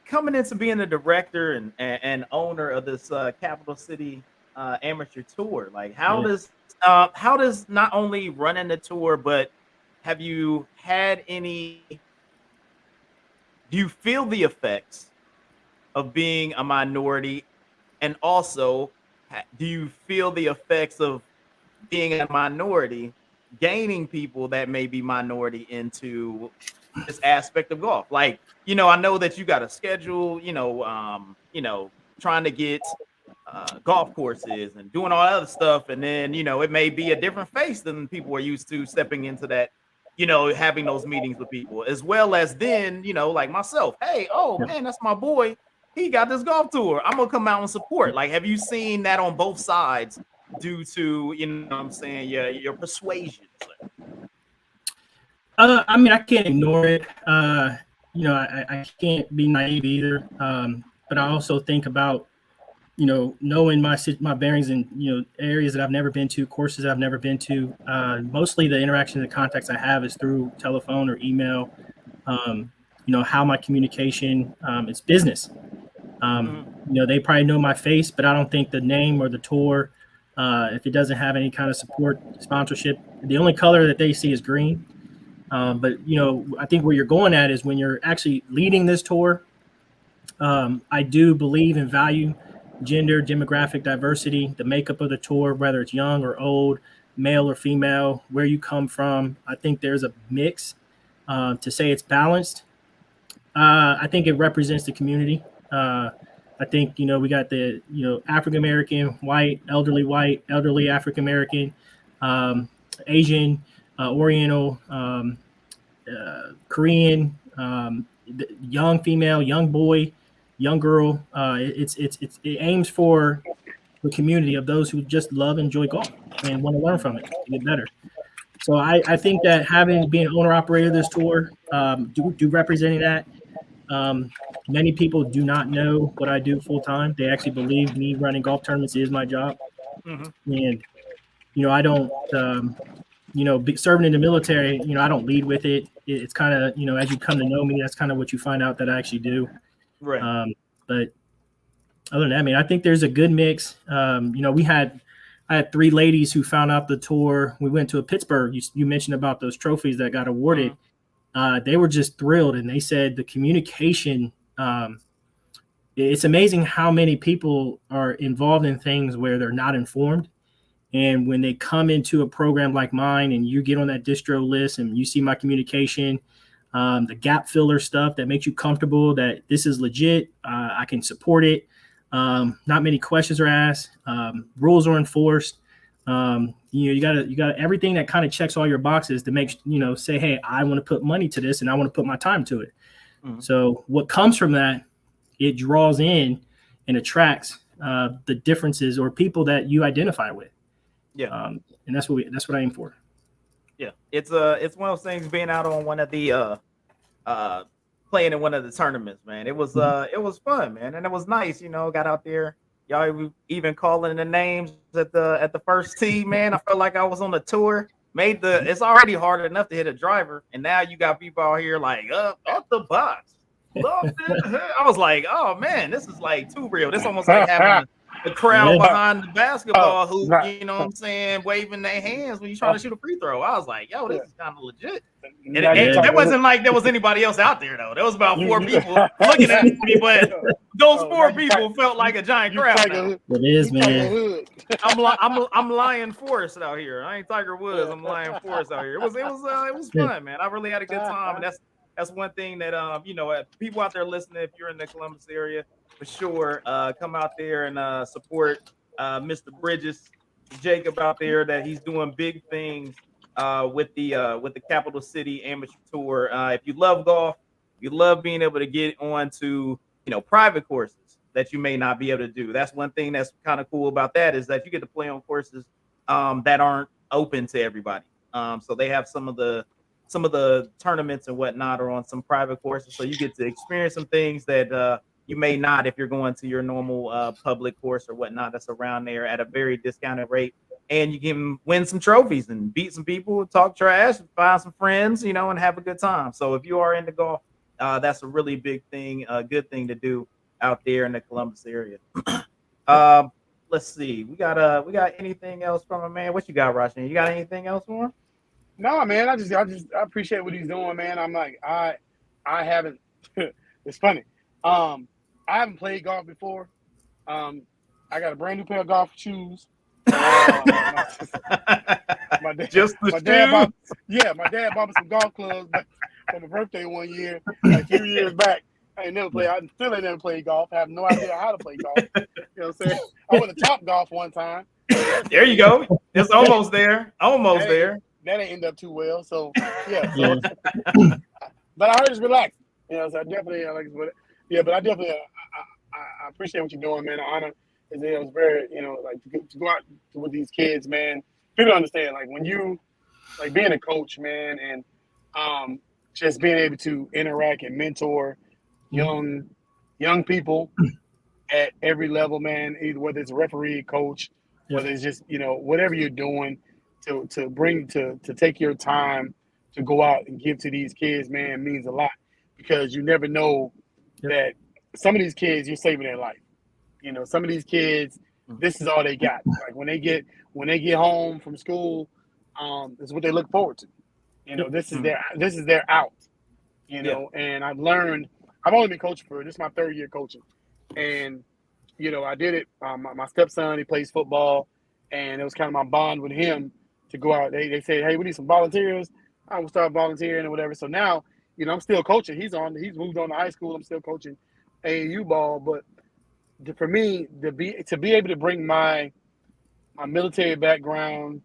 coming into being the director and owner of this Capital City amateur tour, like how does not only running the tour, but have you had any? Do you feel the effects of being a minority, and also do you feel the effects of being a minority gaining people that may be minority into this aspect of golf? Like, I know that you got a schedule, trying to get golf courses and doing all that other stuff, and then it may be a different face than people are used to stepping into that, having those meetings with people, as well as then like myself, hey, man, that's my boy, he got this golf tour, I'm gonna come out and support. Like, have you seen that on both sides due to your persuasions? I mean, I can't ignore it. I can't be naive either. But I also think about knowing my bearings in areas that I've never been to, courses I've never been to. Mostly the interactions and contacts I have is through telephone or email. How my communication, it's business. They probably know my face, but I don't think the name or the tour, if it doesn't have any kind of support, sponsorship, the only color that they see is green. But I think where you're going at is when you're actually leading this tour. I do believe and value gender, demographic diversity, the makeup of the tour, whether it's young or old, male or female, where you come from. I think there's a mix. To say it's balanced, I think it represents the community. I think, we got the, African American, white, elderly African American, Asian, Oriental, Korean, young female, young boy, young girl. It aims for the community of those who just love and enjoy golf and want to learn from it to get better. So I think that being owner operator of this tour, do representing that. Many people do not know what I do full time. They actually believe me running golf tournaments is my job. And I don't serving in the military, I don't lead with it. It's kind of, as you come to know me, that's kind of what you find out that I actually do. Right. But other than that, I mean, I think there's a good mix. I had 3 ladies who found out the tour. We went to Pittsburgh. You mentioned about those trophies that got awarded. They were just thrilled. And they said the communication, it's amazing how many people are involved in things where they're not informed. And when they come into a program like mine and you get on that distro list and you see my communication, the gap filler stuff that makes you comfortable that this is legit, I can support it. Not many questions are asked. Rules are enforced. You got everything that kind of checks all your boxes to make, say, hey, I want to put money to this and I want to put my time to it. So what comes from that, it draws in and attracts the differences or people that you identify with. Yeah. And that's what I aim for. Yeah. It's one of those things being out on one of the playing in one of the tournaments, man. It was fun, man. And it was nice, got out there. Y'all even calling the names at the first tee, man. I felt like I was on the tour. It's already hard enough to hit a driver, and now you got people out here like up the box. I was like, oh man, this is like too real. This almost like having the crowd behind the basketball hoop, you know what I'm saying, waving their hands when you're trying to shoot a free throw. I was like, yo, this is kind of legit. And it wasn't like there was anybody else out there though. There was about 4 people looking at me, but those 4 people felt like a giant crowd. It is, man. I'm Lion Forest out here. I ain't Tiger Woods. I'm Lion Forest out here. It was fun, man. I really had a good time, and that's one thing that people out there listening, if you're in the Columbus area, for sure, come out there and support Mr. Bridges, Jacob out there, that he's doing big things with the Capital City Amateur Tour. If you love golf, you love being able to get onto private courses that you may not be able to do. That's one thing that's kind of cool about that, is that you get to play on courses that aren't open to everybody. So they have some of the tournaments and whatnot are on some private courses, so you get to experience some things that you may not if you're going to your normal public course or whatnot that's around there at a very discounted rate. And you can win some trophies and beat some people, talk trash, find some friends, and have a good time. So if you are into golf, that's a really big thing, a good thing to do out there in the Columbus area. Let's see. We got anything else from him, man? What you got, Roshan? You got anything else for him? No, man. I appreciate what he's doing, man. I'm like, I haven't. It's funny. I haven't played golf before. I got a brand new pair of golf shoes. My dad bought me some golf clubs for my birthday one year, a few years back. I still ain't never played golf. I have no idea how to play golf. You know what I'm saying? I went to Top Golf one time. There you go. It's almost there. Almost there. That ain't end up too well. So yeah. But I heard it's relaxed. So I definitely but I definitely I appreciate what you're doing, man. The honor is it was very, to go out with these kids, man. People understand, like, when you being a coach, man, and just being able to interact and mentor young people at every level, man, either whether it's referee, coach, whether it's just, whatever you're doing, to take your time to go out and give to these kids, man, means a lot, because you never know that some of these kids, you're saving their life. Some of these kids, this is all they got. Like when they get home from school, this is what they look forward to. This is their out. And I've only been coaching this is my 3rd year coaching. And, I did it. My stepson, he plays football, and it was kind of my bond with him to go out. They said, hey, we need some volunteers. I will start volunteering or whatever. So now, I'm still coaching. He's moved on to high school. I'm still coaching AAU ball. But for me, to be able to bring my military background,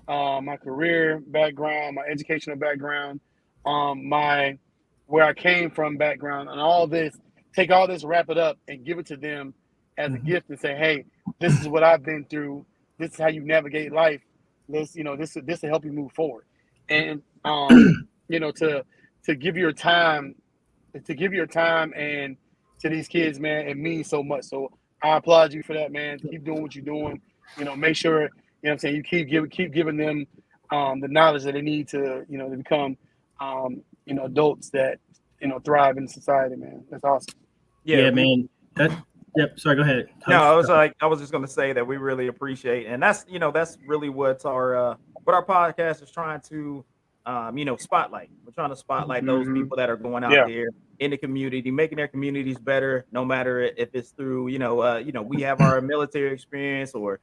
my career background, my educational background, my where I came from background, and all this, take all this, wrap it up, and give it to them as a gift, and say, hey, this is what I've been through. This is how you navigate life. This will help you move forward. And to give your time, and to these kids, man, it means so much. So I applaud you for that, man. Keep doing what you're doing. Make sure, you keep giving them the knowledge that they need to, to become, adults that, thrive in society, man. That's awesome. Yeah, man. Sorry, go ahead. No, I was just going to say that we really appreciate, and that's really what our podcast is trying to, spotlight. We're trying to spotlight those people that are going out there in the community, making their communities better, no matter if it's through, we have our military experience, or,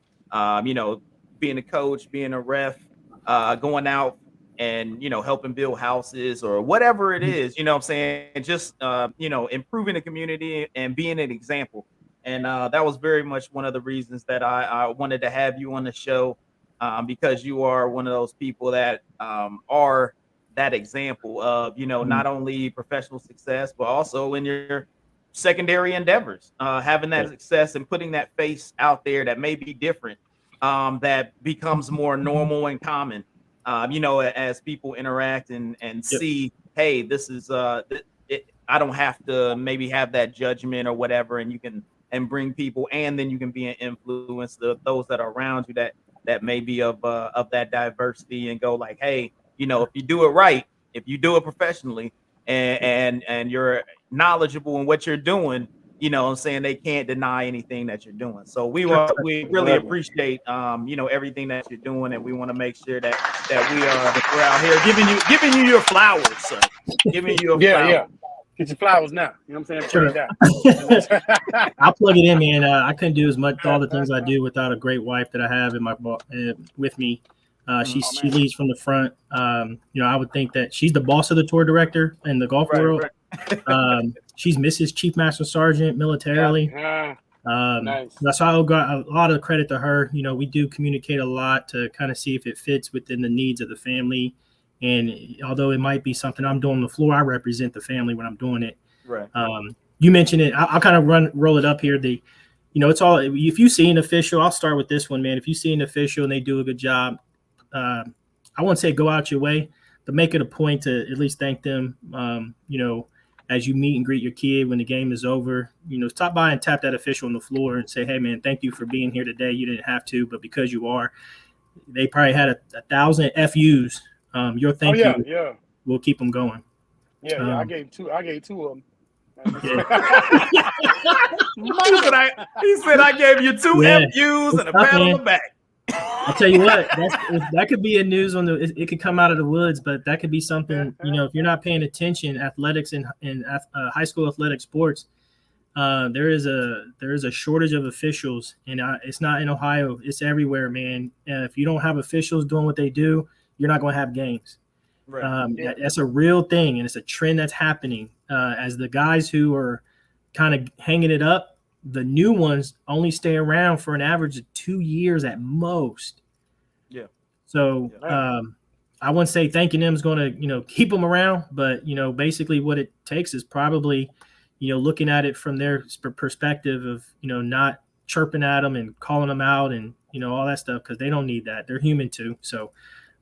being a coach, being a ref, going out and, helping build houses or whatever it is, I'm saying, just, improving the community and being an example. And that was very much one of the reasons that I wanted to have you on the show, because you are one of those people that are that example of, not only professional success, but also in your secondary endeavors, having that success and putting that face out there that may be different, that becomes more normal and common, as people interact and see, hey, this is, I don't have to maybe have that judgment or whatever, and you can bring people, and then you can be an influence to those that are around you that may be of that diversity, and go like, hey, if you do it right, if you do it professionally, and you're knowledgeable in what you're doing, you know what I'm saying, they can't deny anything that you're doing. So we really appreciate everything that you're doing, and we want to make sure that we're out here giving you your flowers, sir. Giving you a flower. Yeah. Get your flowers now. You know what I'm saying? Sure. I'll plug it in, man. I couldn't do as much all the things I do without a great wife that I have in my with me. She leads from the front. I would think that she's the boss of the tour director in the golf world. Right. She's Mrs. Chief Master Sergeant militarily. Nice. So I got a lot of credit to her. You know, we do communicate a lot to kind of see if it fits within the needs of the family. And although it might be something I'm doing on the floor, I represent the family when I'm doing it. Right. You mentioned it. I'll kind of roll it up here. It's all, if you see an official, I'll start with this one, man. If you see an official and they do a good job, I won't say go out your way, but make it a point to at least thank them. As you meet and greet your kid when the game is over, stop by and tap that official on the floor and say, hey, man, thank you for being here today. You didn't have to, but because you are, they probably had 1,000 FUs. Your thank you will keep them going. I gave two of them. He said I gave you 2 FUs and a pat on the back. I'll tell you what, that could be a news on it could come out of the woods, but that could be something, if you're not paying attention, athletics and high school athletic sports, there is a shortage of officials, and it's not in Ohio, it's everywhere, man. If you don't have officials doing what they do, you're not going to have games. Right. That's a real thing, and it's a trend that's happening. As the guys who are kind of hanging it up, the new ones only stay around for an average of 2 years at most. Yeah. So I wouldn't say thanking them is going to, keep them around, but, basically what it takes is probably, looking at it from their perspective of, not chirping at them and calling them out and, all that stuff, because they don't need that. They're human too. So,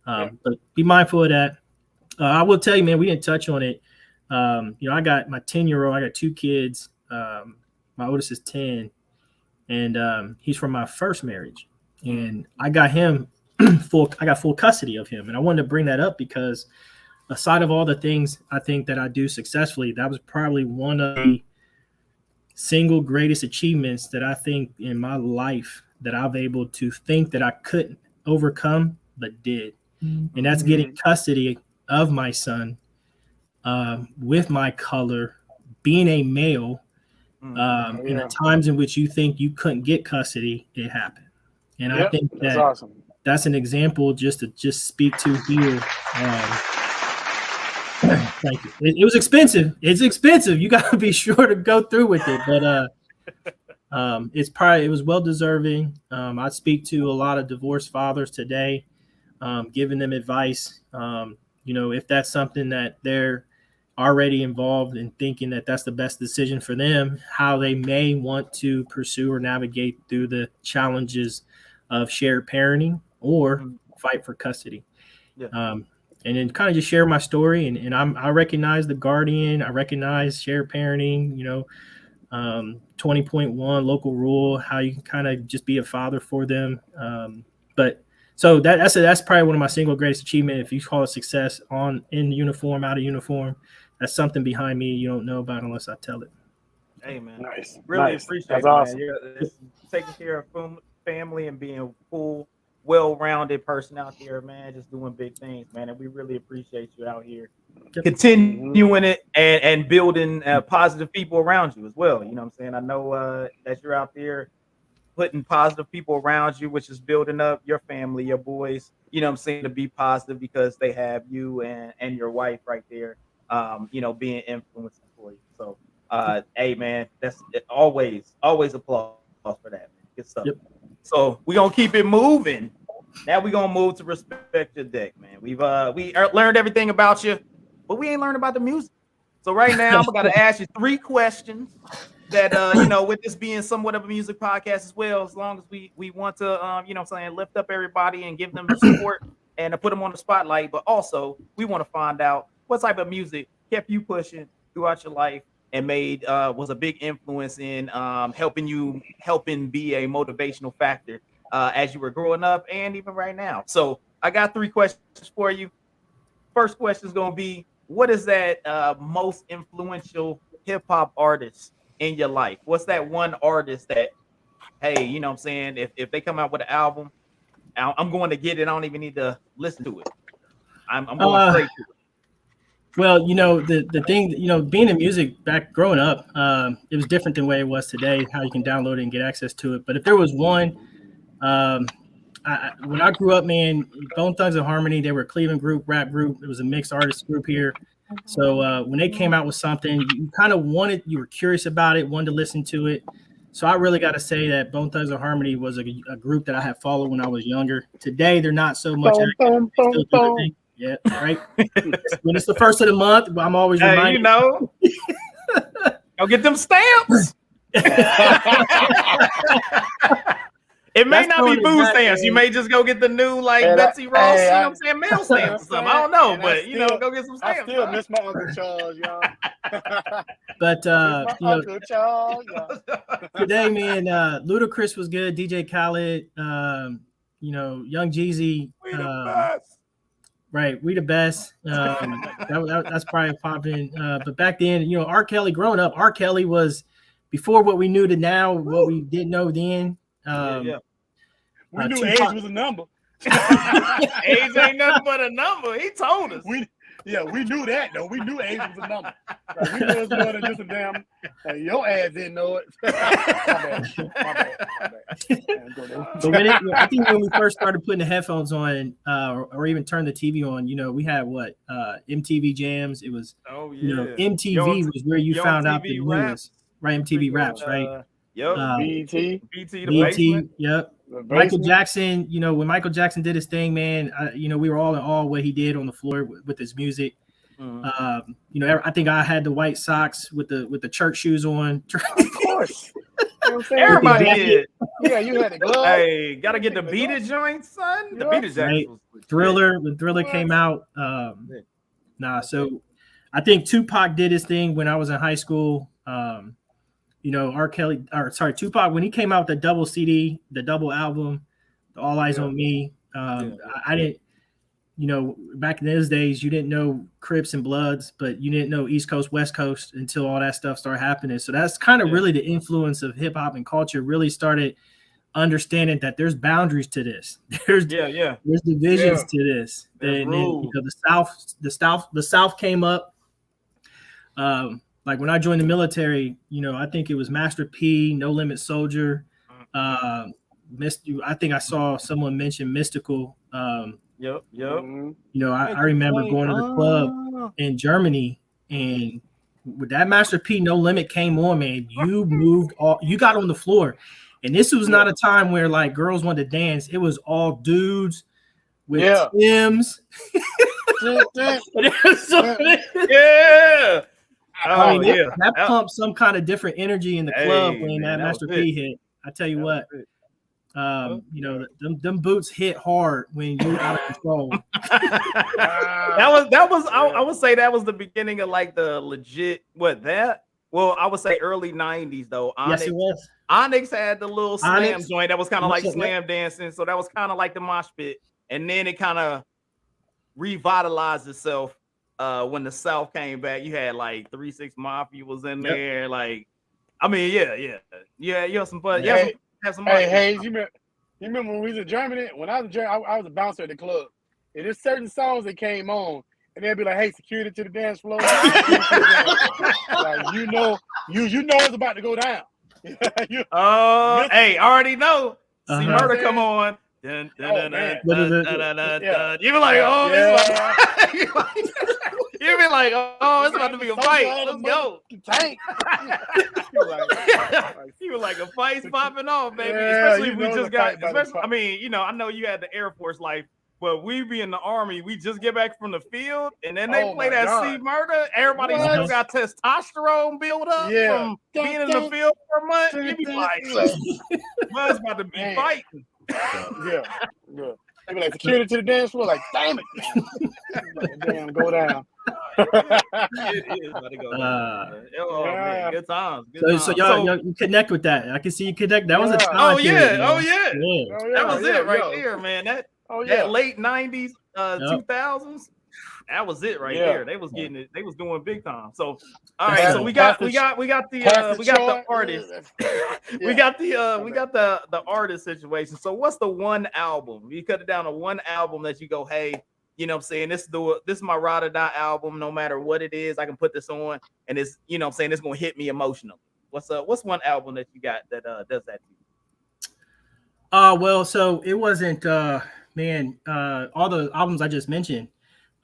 but be mindful of that. I will tell you, man, we didn't touch on it. I got my 10-year-old, I got 2 kids. My oldest is 10, and he's from my first marriage, and I got him full custody of him. And I wanted to bring that up because aside of all the things I think that I do successfully, that was probably one of the single greatest achievements that I think in my life that I've able to think that I couldn't overcome, but did. Mm-hmm. And that's getting custody of my son with my color, being a male. In the times in which you think you couldn't get custody, it happened. And I think that's awesome. That's an example just to speak to here. Thank you. It was expensive. It's expensive. You got to be sure to go through with it. But it was well deserving. I speak to a lot of divorced fathers today, giving them advice. If that's something that they're already involved in thinking that that's the best decision for them, how they may want to pursue or navigate through the challenges of shared parenting or fight for custody. Yeah. And then kind of just share my story. And I recognize the guardian. I recognize shared parenting, 20.1 local rule, how you can kind of just be a father for them. So that's probably one of my single greatest achievement. If you call it success in uniform, out of uniform, that's something behind me you don't know about unless I tell it. Hey, man. Nice. Really appreciate that's it, awesome. Man. You're taking care of family and being a full, well-rounded person out there, man, just doing big things, man. And we really appreciate you out here continuing it and building positive people around you as well. You know what I'm saying? I know that you're out there putting positive people around you, which is building up your family, your boys, you know what I'm saying, to be positive because they have you and your wife right there, being influencing for you. So, hey, man, that's always applause for that, man. Good stuff. Yep. So we're going to keep it moving. Now we're going to move to respect your deck, man. We learned everything about you, but we ain't learned about the music. So right now, I'm going to ask you 3 questions that, with this being somewhat of a music podcast as well, as long as we want to, lift up everybody and give them the support and to put them on the spotlight. But also, we want to find out what type of music kept you pushing throughout your life and was a big influence in helping be a motivational factor as you were growing up and even right now. So I got 3 questions for you. First question is going to be, what is that most influential hip hop artists in your life? What's that one artist that, hey, you know what I'm saying? If they come out with an album, I'm going to get it. I don't even need to listen to it. I'm going straight to it. Well, the thing, being in music back growing up, it was different than the way it was today, how you can download it and get access to it. But if there was one, when I grew up, man, Bone Thugs and Harmony, they were a Cleveland rap group. It was a mixed artist group here. So when they came out with something, you kind of you were curious about it, wanted to listen to it. So I really got to say that Bone Thugs and Harmony was a group that I had followed when I was younger. Today, they're not so much. Yeah, right. When it's the first of the month, I'm always reminded. Go get them stamps. It may not be booze stamps. You may just go get the new Betsy Ross, you know what I'm saying, mail stamps or something. I don't know, but go get some stamps. I still miss my Uncle Charles, y'all. But Uncle Charles, today, man, Ludacris was good. DJ Khaled, Young Jeezy. We the best. Right, we the best. That's probably popping. But back then, R. Kelly. Growing up, R. Kelly was before what we knew to now. What we didn't know then. We knew age was a number. Age ain't nothing but a number. He told us. We knew that though. We knew age was a number. We knew it was more than just a damn. Your ass didn't know it. My bad. But I think when we first started putting the headphones on, or even turn the TV on, we had MTV Jams. It was, MTV was where you found out the news, right? MTV Raps, right? BT, the basement. Yep. Michael Jackson, when Michael Jackson did his thing, man, we were all in awe of what he did on the floor with his music. Mm-hmm. I think I had the white socks with the church shoes on. Of course. Everybody did. Yeah, you had the glove. Hey, gotta get the beaded joints, son. The beaded jackets. Thriller, when Thriller came out. So I think Tupac did his thing when I was in high school. Tupac, when he came out with the double CD, the double album, the All Eyes on Me, I didn't, back in those days, you didn't know Crips and Bloods, but you didn't know East Coast, West Coast until all that stuff started happening. So that's kind of really the influence of hip hop and culture really started understanding that there's boundaries to this. There's divisions to this. And then, the South came up. Like when I joined the military, I think it was Master P, No Limit Soldier. I think I saw someone mention Mystical. Yep. I remember going to the club in Germany, and with that Master P, No Limit came on, man. You got on the floor. And this was not a time where girls wanted to dance. It was all dudes with Timbs. That pumped some kind of different energy in the club when that Master P hit. I tell you what, them boots hit hard when you're out of control. That was I would say that was the beginning of the legit I would say early 90s though. Yes, it was. Onyx had the little slam joint that was kind of like slam dancing, so that was kind of like the mosh pit, and then it kind of revitalized itself. When the South came back, you had 3 6 Mafia was in there. You have some fun. Hey, Hayes, you remember when we was in Germany? When I was in Germany, I was a bouncer at the club. And there's certain songs that came on, and they'd be like, "Hey, security to the dance floor." You know it's about to go down. Hey, I already know. See Murder come on. You be like, it's about to be a fight. Let's go. Tank. You were like a fight's popping off, baby. Especially if we just got. I know you had the Air Force life, but we be in the Army. We just get back from the field, and then they play that See Murder. Everybody still got testosterone build up from being in the field for a month. You be like, it's about to be fighting. They be like, security to the dance floor, damn it. Damn, go down. It is about to go down. Man, good times. So y'all you connect with that. I can see you connect. That was a time. That was it right there, man. That late 90s, 2000s. That was it right there. They was getting it. They was doing big time. So all right. So we got the artist. We got the artist situation. So what's the one album? You cut it down to one album that you go, hey, you know what I'm saying? This is my ride or die album. No matter what it is, I can put this on, and it's, you know what I'm saying, it's gonna hit me emotionally. What's one album that you got that does that to you? Well, so it wasn't all the albums I just mentioned.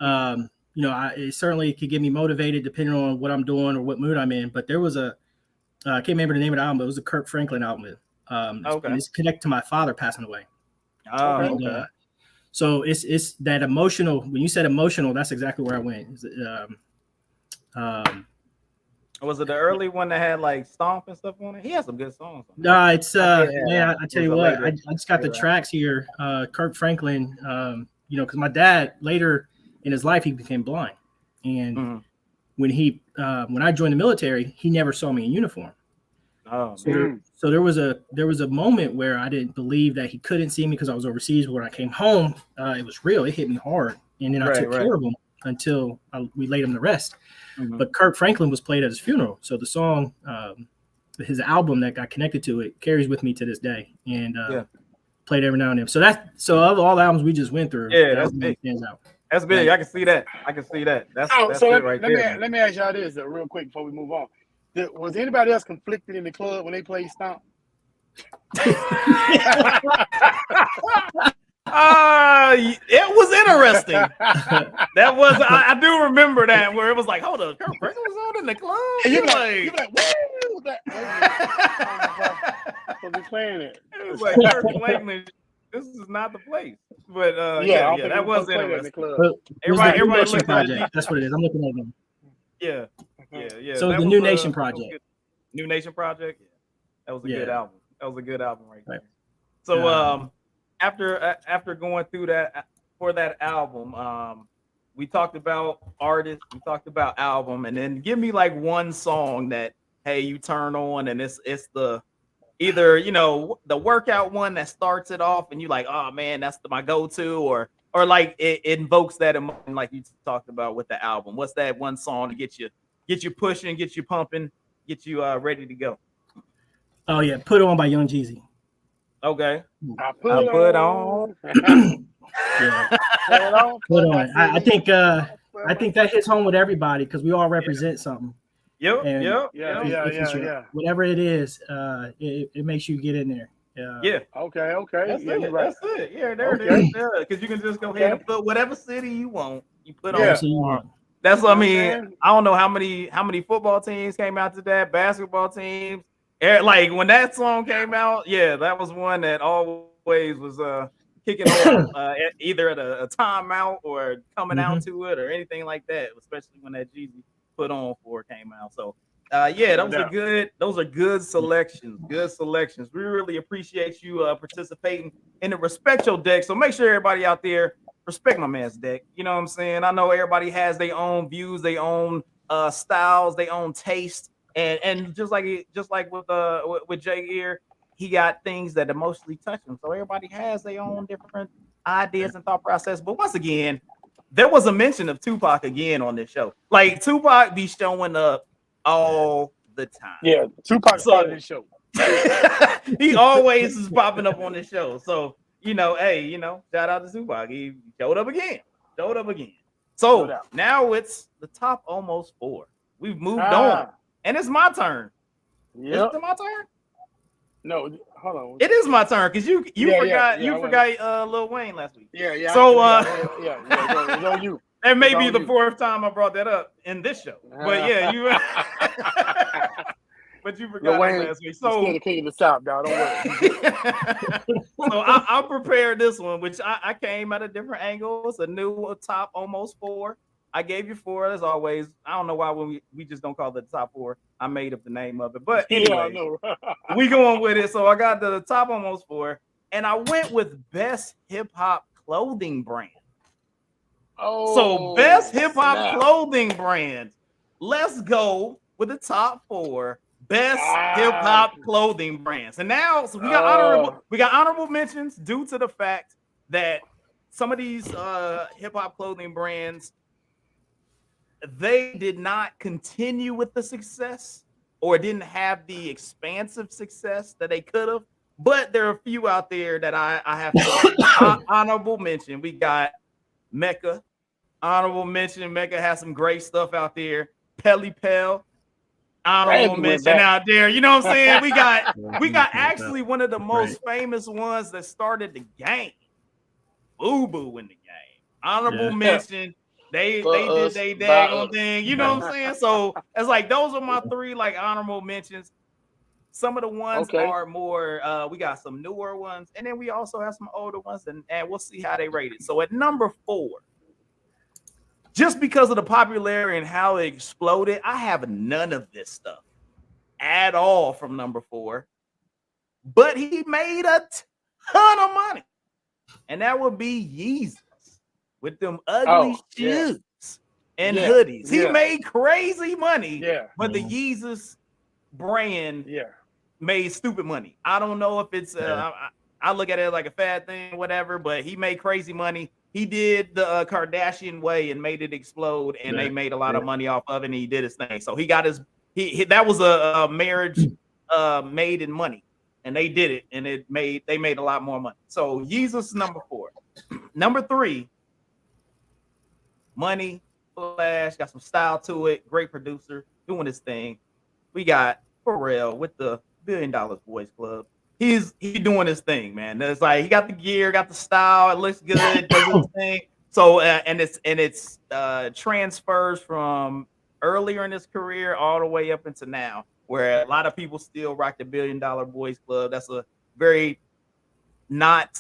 It certainly could get me motivated depending on what I'm doing or what mood I'm in. But there was I can't remember the name of the album, but it was a Kirk Franklin album. And it's connected to my father passing away. Okay. So it's that emotional. When you said emotional, that's exactly where I went. Was it the early one that had like Stomp and stuff on it? He has some good songs. No, it's I tell you what, I just got the tracks here. Kirk Franklin, because my dad later in his life he became blind, and when I joined the military, he never saw me in uniform. So there was a moment where I didn't believe that he couldn't see me because I was overseas. When I came home, it was real. It hit me hard, and then I took care of him until we laid him to rest. But Kirk Franklin was played at his funeral, so the song, his album that got connected to it, carries with me to this day, and played every now and then. So of all the albums we just went through, that's big. Stands out. That's big. Yeah. I can see that. That's so it right there. Let me ask y'all this real quick before we move on. Was anybody else conflicted in the club when they played Stomp? It was interesting. That was I do remember that where it was like, hold on, Kirk Franklin was on in the club. And you're like, woo! So we playing it. It was like Kirk Franklin. This is not the place. But that was interesting. Everybody Nation Project. That's what it is. I'm looking at them. Yeah. So the New Nation Project. New Nation Project. That was a good album. That was a good album right there. So after going through that for that album, we talked about artists, we talked about album, and then give me like one song that you turn on and it's the either the workout one that starts it off and you like, oh man, that's my go-to, or like it invokes that emotion like you talked about with the album. What's that one song to get you pushing, get you pumping, get you ready to go? Oh yeah, Put On by Young Jeezy. Okay. I put on. Yeah. Put on. I think that hits home with everybody because we all represent something. Yeah. Whatever it is, it makes you get in there. Yeah. Okay. That's it. Yeah, there it is. Yeah, because you can just go ahead and put whatever city you want. You put on. That's what I mean. I don't know how many football teams came out to that, basketball teams. Like when that song came out, that was one that always was kicking off either at a timeout or coming out to it or anything like that, especially when that Jeezy Put On 4 came out. So those are good selections. Good selections. We really appreciate you participating in the Respect Your Deck. So make sure everybody out there respect my man's deck. You know what I'm saying? I know everybody has their own views, their own styles, their own taste. And just like with Jay here, he got things that emotionally touch him. So everybody has their own different ideas and thought process. But once again, there was a mention of Tupac again on this show. Like Tupac be showing up all the time. Yeah, Tupac's part of this show. He always is popping up on this show. So shout out to Tupac. He showed up again. So now it's the top almost 4. We've moved on. And it's my turn. Yeah. Is it my turn? No, hold on. It is my turn because you forgot Lil Wayne last week. Yeah. So it's on you. That may be the 4th time I brought that up in this show. But you but you forgot Wayne, last week. So still the king of the South, dog. Don't worry. So I prepared this one, which I came at a different angle. It's a new top almost 4. I gave you 4 as always. I don't know why we just don't call it the top 4. I made up the name of it, but anyway, we going with it. So I got the top almost 4, and I went with best hip hop clothing brand. So best hip hop clothing brand. Let's go with the top 4 best hip hop clothing brands. And now, so we got honorable mentions due to the fact that some of these hip hop clothing brands they did not continue with the success or didn't have the expansive success that they could have. But there are a few out there that I have to honorable mention. We got Mecca. Honorable mention. Mecca has some great stuff out there. Pelly Pell. Honorable mention out there. You know what I'm saying? We got actually one of the most famous ones that started the game. Boo Boo in the game. Honorable mention. They did they daggone thing. You know what I'm saying? So it's like those are my three like honorable mentions. Some of the ones are more we got some newer ones, and then we also have some older ones, and we'll see how they rate it. So at number 4, just because of the popularity and how it exploded, I have none of this stuff at all from number 4. But he made a ton of money. And that would be Yeezus with them ugly shoes and hoodies. He made crazy money. But the Yeezus brand made stupid money. I don't know if it's I look at it like a fad thing, whatever, but he made crazy money. He did the Kardashian way and made it explode, and they made a lot of money off of it, and he did his thing. So he got his that was a marriage made in money, and they did it, and they made a lot more money. So Yeezus number 4. Number 3, money, flash, got some style to it, great producer, doing his thing. We got Pharrell with the $1 Billion Boys Club. He's doing his thing, man. It's like he got the gear, got the style, it looks good, does his thing. So and it's transfers from earlier in his career all the way up into now, where a lot of people still rock the $1 Billion Boys Club. That's a very not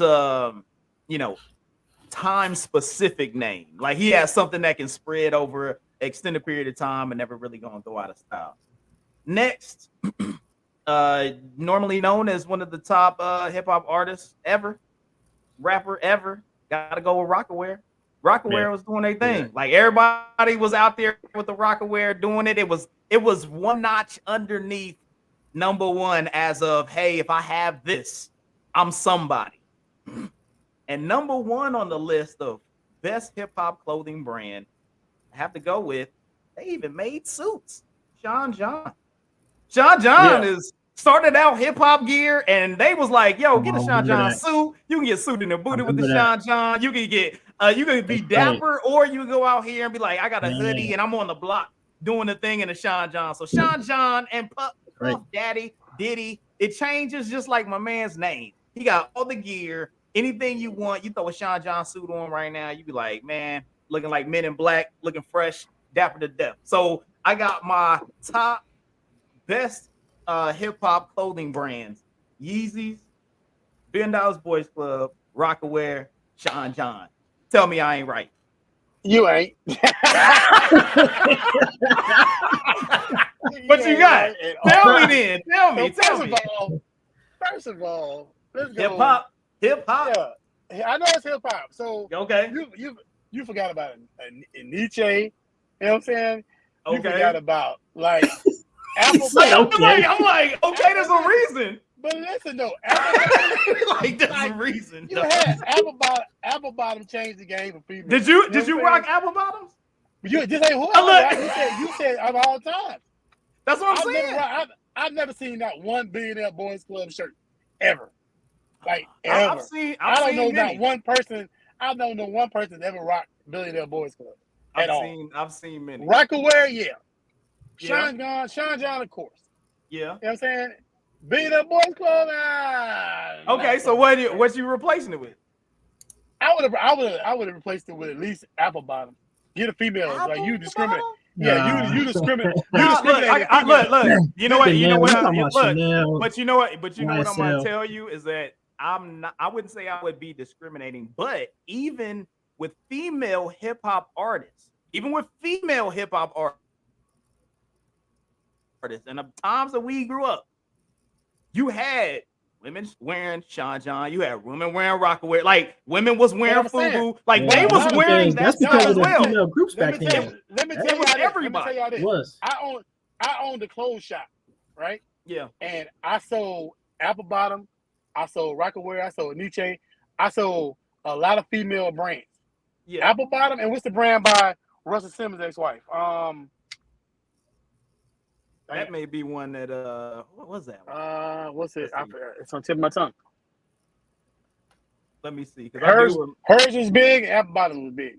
time specific name. Like he has something that can spread over an extended period of time and never really gonna go out of style. Next, normally known as one of the top hip-hop artists ever, rapper ever, gotta go with Rockaware. Rockaware was doing their thing. Like everybody was out there with the Rockaware doing it. It was one notch underneath number 1 as of, hey, if I have this, I'm somebody. And number 1 on the list of best hip-hop clothing brand, I have to go with, they even made suits. Sean John is started out hip-hop gear, and they was like, yo, get a Sean John suit. You can get suited in the booty with the Sean John. You can get you can be dapper, or you can go out here and be like, I got a hoodie and I'm on the block doing the thing in the Sean John. So Sean John and Puff Daddy Diddy, it changes just like my man's name. He got all the gear, anything you want. You throw a Sean John suit on right now, you be like, man, looking like Men in Black, looking fresh, dapper to death. So I got my top best hip-hop clothing brands: Yeezys, $1 Billion Boys Club, Rockaware, Sean John. Tell me I ain't right. You ain't. What you got? Tell me then. Tell me. First of all, let's go. Hip hop. Yeah, I know it's hip hop. So you forgot about a Nietzsche. You know what I'm saying? You forgot about like Apple. I'm like, okay, there's a reason. But listen though, there's a reason. You had Apple Bottom changed the game for people. Did you rock Apple Bottoms? You just ain't who you said of all time. That's what I'm saying. I've never seen that one Billionaire Boys Club shirt ever. Like ever. I don't know not one person. I don't know one person that ever rocked Billionaire Boys Club at all. I've seen many. Rockaware, Sean John, of course. Yeah. You know what I'm saying? Billionaire Boys Club. Okay, so what you replacing it with? I would have replaced it with at least Apple Bottom. Get a female. Like you discriminate. Yeah, you discriminate. Look. You know what? But you know what I'm gonna tell you is that I wouldn't say I would be discriminating, but even with female hip hop artists, and the times that we grew up, you had women wearing Sean John, you had women wearing Rockaware, like women was wearing FUBU, like they was wearing that stuff as well. Female groups back then. Let me tell everybody. I owned a clothes shop, right? Yeah. And I sold Apple Bottom, I sold Rockaware, I sold Nietzsche, I sold a lot of female brands. Yeah. Apple Bottom, and what's the brand by Russell Simmons' ex-wife. That may be one that what was that one? What's it? It's on the tip of my tongue. Let me see. Hers was big, apple bottom was big.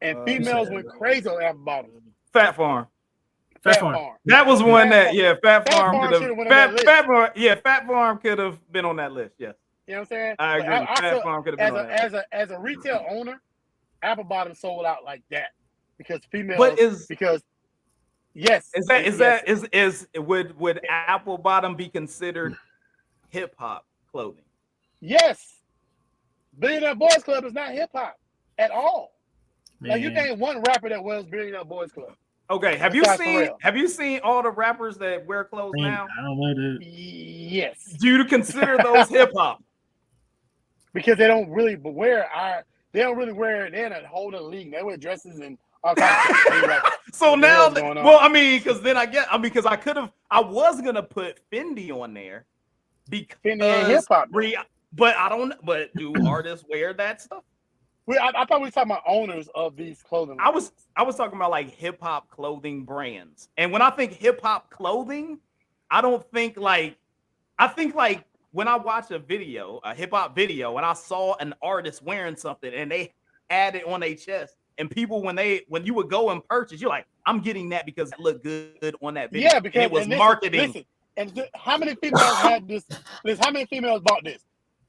And females went crazy on apple bottom. Fat Farm. Fat Farm. That was one Fat Farm could have Fat Farm could have been on that list, yes. You know what I'm saying? I agree. Fat Farm could have been on that list. As a retail owner, apple bottom sold out like that. Because females would apple bottom be considered hip hop clothing? Yes. Billionaire Boys Club is not hip hop at all. Man. Like you name one rapper that wears Billionaire Boys Club. Okay, have you seen all the rappers that wear clothes now? I don't know that. Yes. Do you consider those hip hop? Because they don't really wear they're in a whole other league. They wear dresses and all kinds of stuff. Like, so now, because I was gonna put Fendi on there because Fendi ain't hip hop. But do artists wear that stuff? I thought we were talking about owners of these clothing lines. I was talking about like hip hop clothing brands. And when I think hip hop clothing, I think like when I watch a hip hop video, and I saw an artist wearing something and they had it on their chest, and people when you would go and purchase, you're like, I'm getting that because it looked good on that video. Yeah, because it was marketing. And how many females had this? How many females bought this?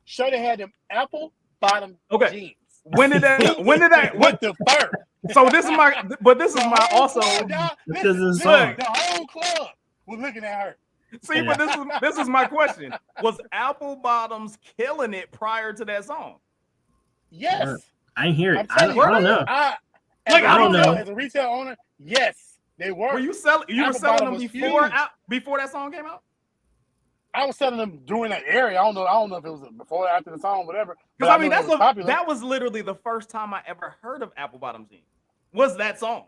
Sure, they had them apple bottom jeans. When did that? With the fur. So this is my also. The whole club was looking at her. See, but this is my question. Was apple bottoms killing it prior to that song? Yes. I ain't hear it. I don't know. I don't know. As a retail owner, yes, they were. Were you selling? You were selling them before that song came out? I was selling them during that area. I don't know if it was before or after the song, whatever. Because that was literally the first time I ever heard of apple bottom jeans. Was that song?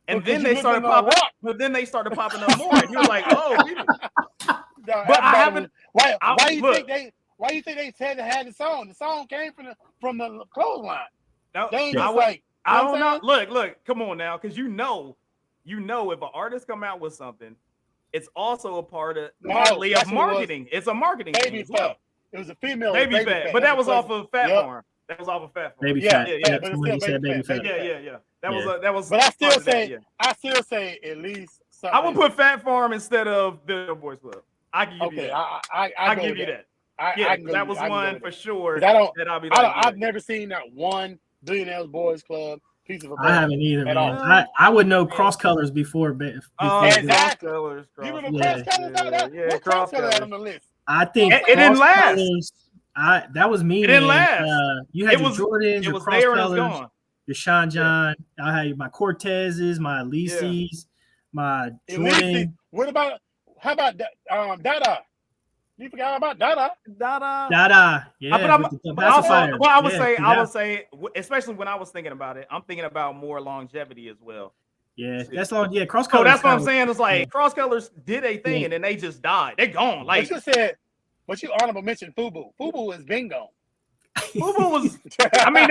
And then they started popping. But then they started popping up more, and you were like, "Oh, but I haven't." Why do you think they said they had the song? The song came from the clothesline. No, I don't know. Look, come on now, because you know, if an artist come out with something, it's also a partly of marketing. It's a marketing baby thing as well. It was a female baby fat, but that was off of Fat Farm. That was off of Fat Farm. Baby fat. Baby fat. Yeah. That was. But I still say at least something. I would put Fat Farm instead of Billionaire Boys Club. I can give you that. I give you that. That was one for sure. I've never seen that one Billionaire Boys Club piece of a I haven't either, man. I would know cross colors before. Exactly. Cross colors. You remember cross colors? What cross colors on the list? I think it didn't last. That was me. It didn't last. You had your Jordans, your cross colors, your Sean John. I had my Cortezes, my Elises, my Jordan. How about Dada? You forgot about Dada. Yeah. I would say, especially when I was thinking about it, I'm thinking about more longevity as well. Yeah, that's all. Yeah, cross colors. So that's what I'm saying. It's like cross colors did a thing and then they just died. They're gone. Like but you honorable mentioned FUBU. FUBU has been gone. FUBU was. I mean,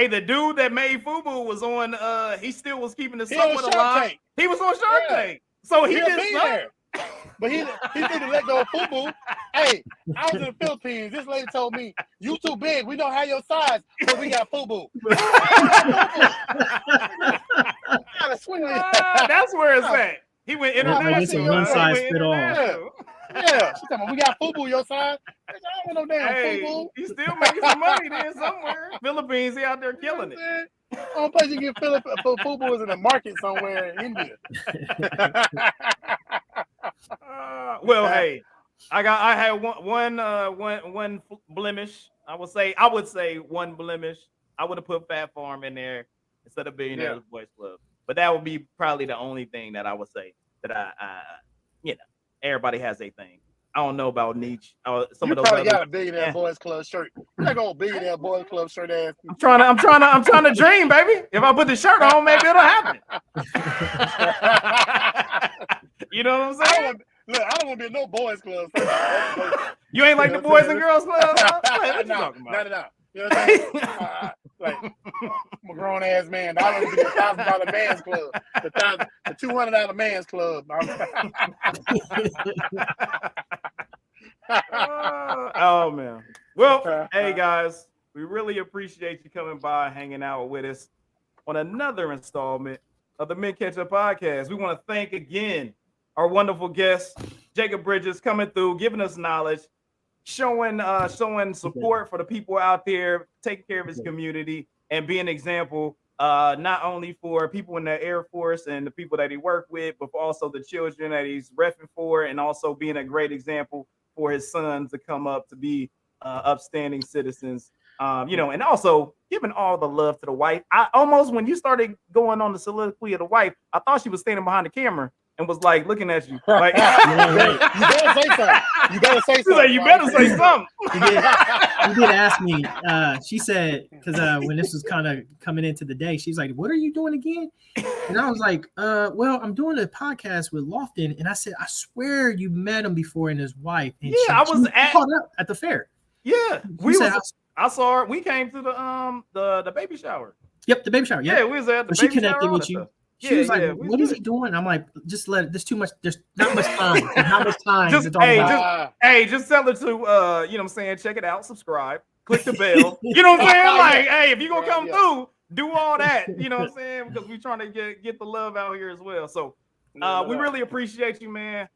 the dude that made FUBU was on. He still was keeping the somewhat alive. He was on Shark Tank, so he did there. But he didn't let go of FUBU. Hey, I was in the Philippines. This lady told me, "You too big. We don't have your size, but we got FUBU." That's where it's at. He went international. It's a one size fit all. Yeah, she talking about we got FUBU your size. I don't want no damn FUBU. He's still making some money there somewhere. Philippines, he out there killing it. Only place you get FUBU is in the market somewhere in India. Well, hey, I had one blemish. I would say one blemish. I would have put Fat Farm in there instead of Billionaire Boys Club. But that would be probably the only thing that I would say that I everybody has a thing. I don't know about niche. Some of those probably got a Billionaire Boys Club shirt. You're not gonna Billionaire Boys Club shirt ass. I'm trying to dream, baby. If I put the shirt on, maybe it'll happen. You know what I'm saying? I don't want to be in no boys club. You ain't like the Boys and Girls Club? Huh? What you talking about? No. You know what I'm saying? Like, I'm a grown ass man. I would be the $1,000 man's club, the $200 man's club. Oh man. Well, hey guys, we really appreciate you coming by, hanging out with us on another installment of the Men Ketchup Podcast. We want to thank again our wonderful guest, Jacob Bridges, coming through, giving us knowledge, showing support for the people out there, taking care of his community, and being an example, not only for people in the Air Force and the people that he worked with, but also the children that he's reffing for, and also being a great example for his sons to come up to be upstanding citizens. And also giving all the love to the wife. I almost, when you started going on the soliloquy of the wife, I thought she was standing behind the camera and was like looking at you. Like, you better say something. You better say something. Like, you better say something. You did ask me. She said, because when this was kind of coming into the day, she's like, "What are you doing again?" And I was like, "Well, I'm doing a podcast with Lofton." And I said, "I swear you met him before and his wife." And I was caught up at the fair. Yeah, I saw her. We came to the baby shower. Yep, the baby shower. Yep. Yeah, we was at the baby shower. She connected with you. She was like, "What is he doing?" I'm like, "Just let it. There's too much. There's not much time. There's not much time." Just tell her to, you know what I'm saying, check it out, subscribe, click the bell. You know what I'm saying? Like, hey, if you're gonna come through, do all that. You know what I'm saying? Because we're trying to get the love out here as well. So, we really appreciate you, man.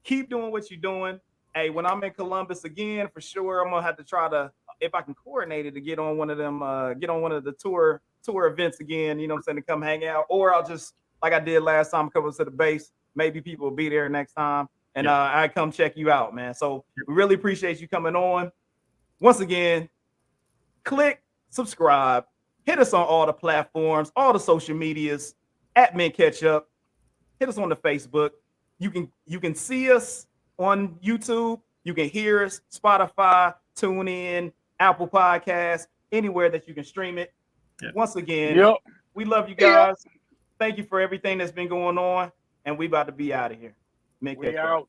Keep doing what you're doing. Hey, when I'm in Columbus again, for sure, I'm gonna have to try to, if I can coordinate it, to get on one of them, get on one of the tour events again, you know what I'm saying, to come hang out, or I'll just, like I did last time, come up to the base. Maybe people will be there next time, and I come check you out, man. So we really appreciate you coming on. Once again, click subscribe, hit us on all the platforms, all the social medias at Men Ketchup. Hit us on the Facebook. You can see us on YouTube. You can hear us Spotify, TuneIn, Apple Podcasts, anywhere that you can stream it. Once again, we love you guys. Thank you for everything that's been going on, and we about to be out of here. Men Ketchup.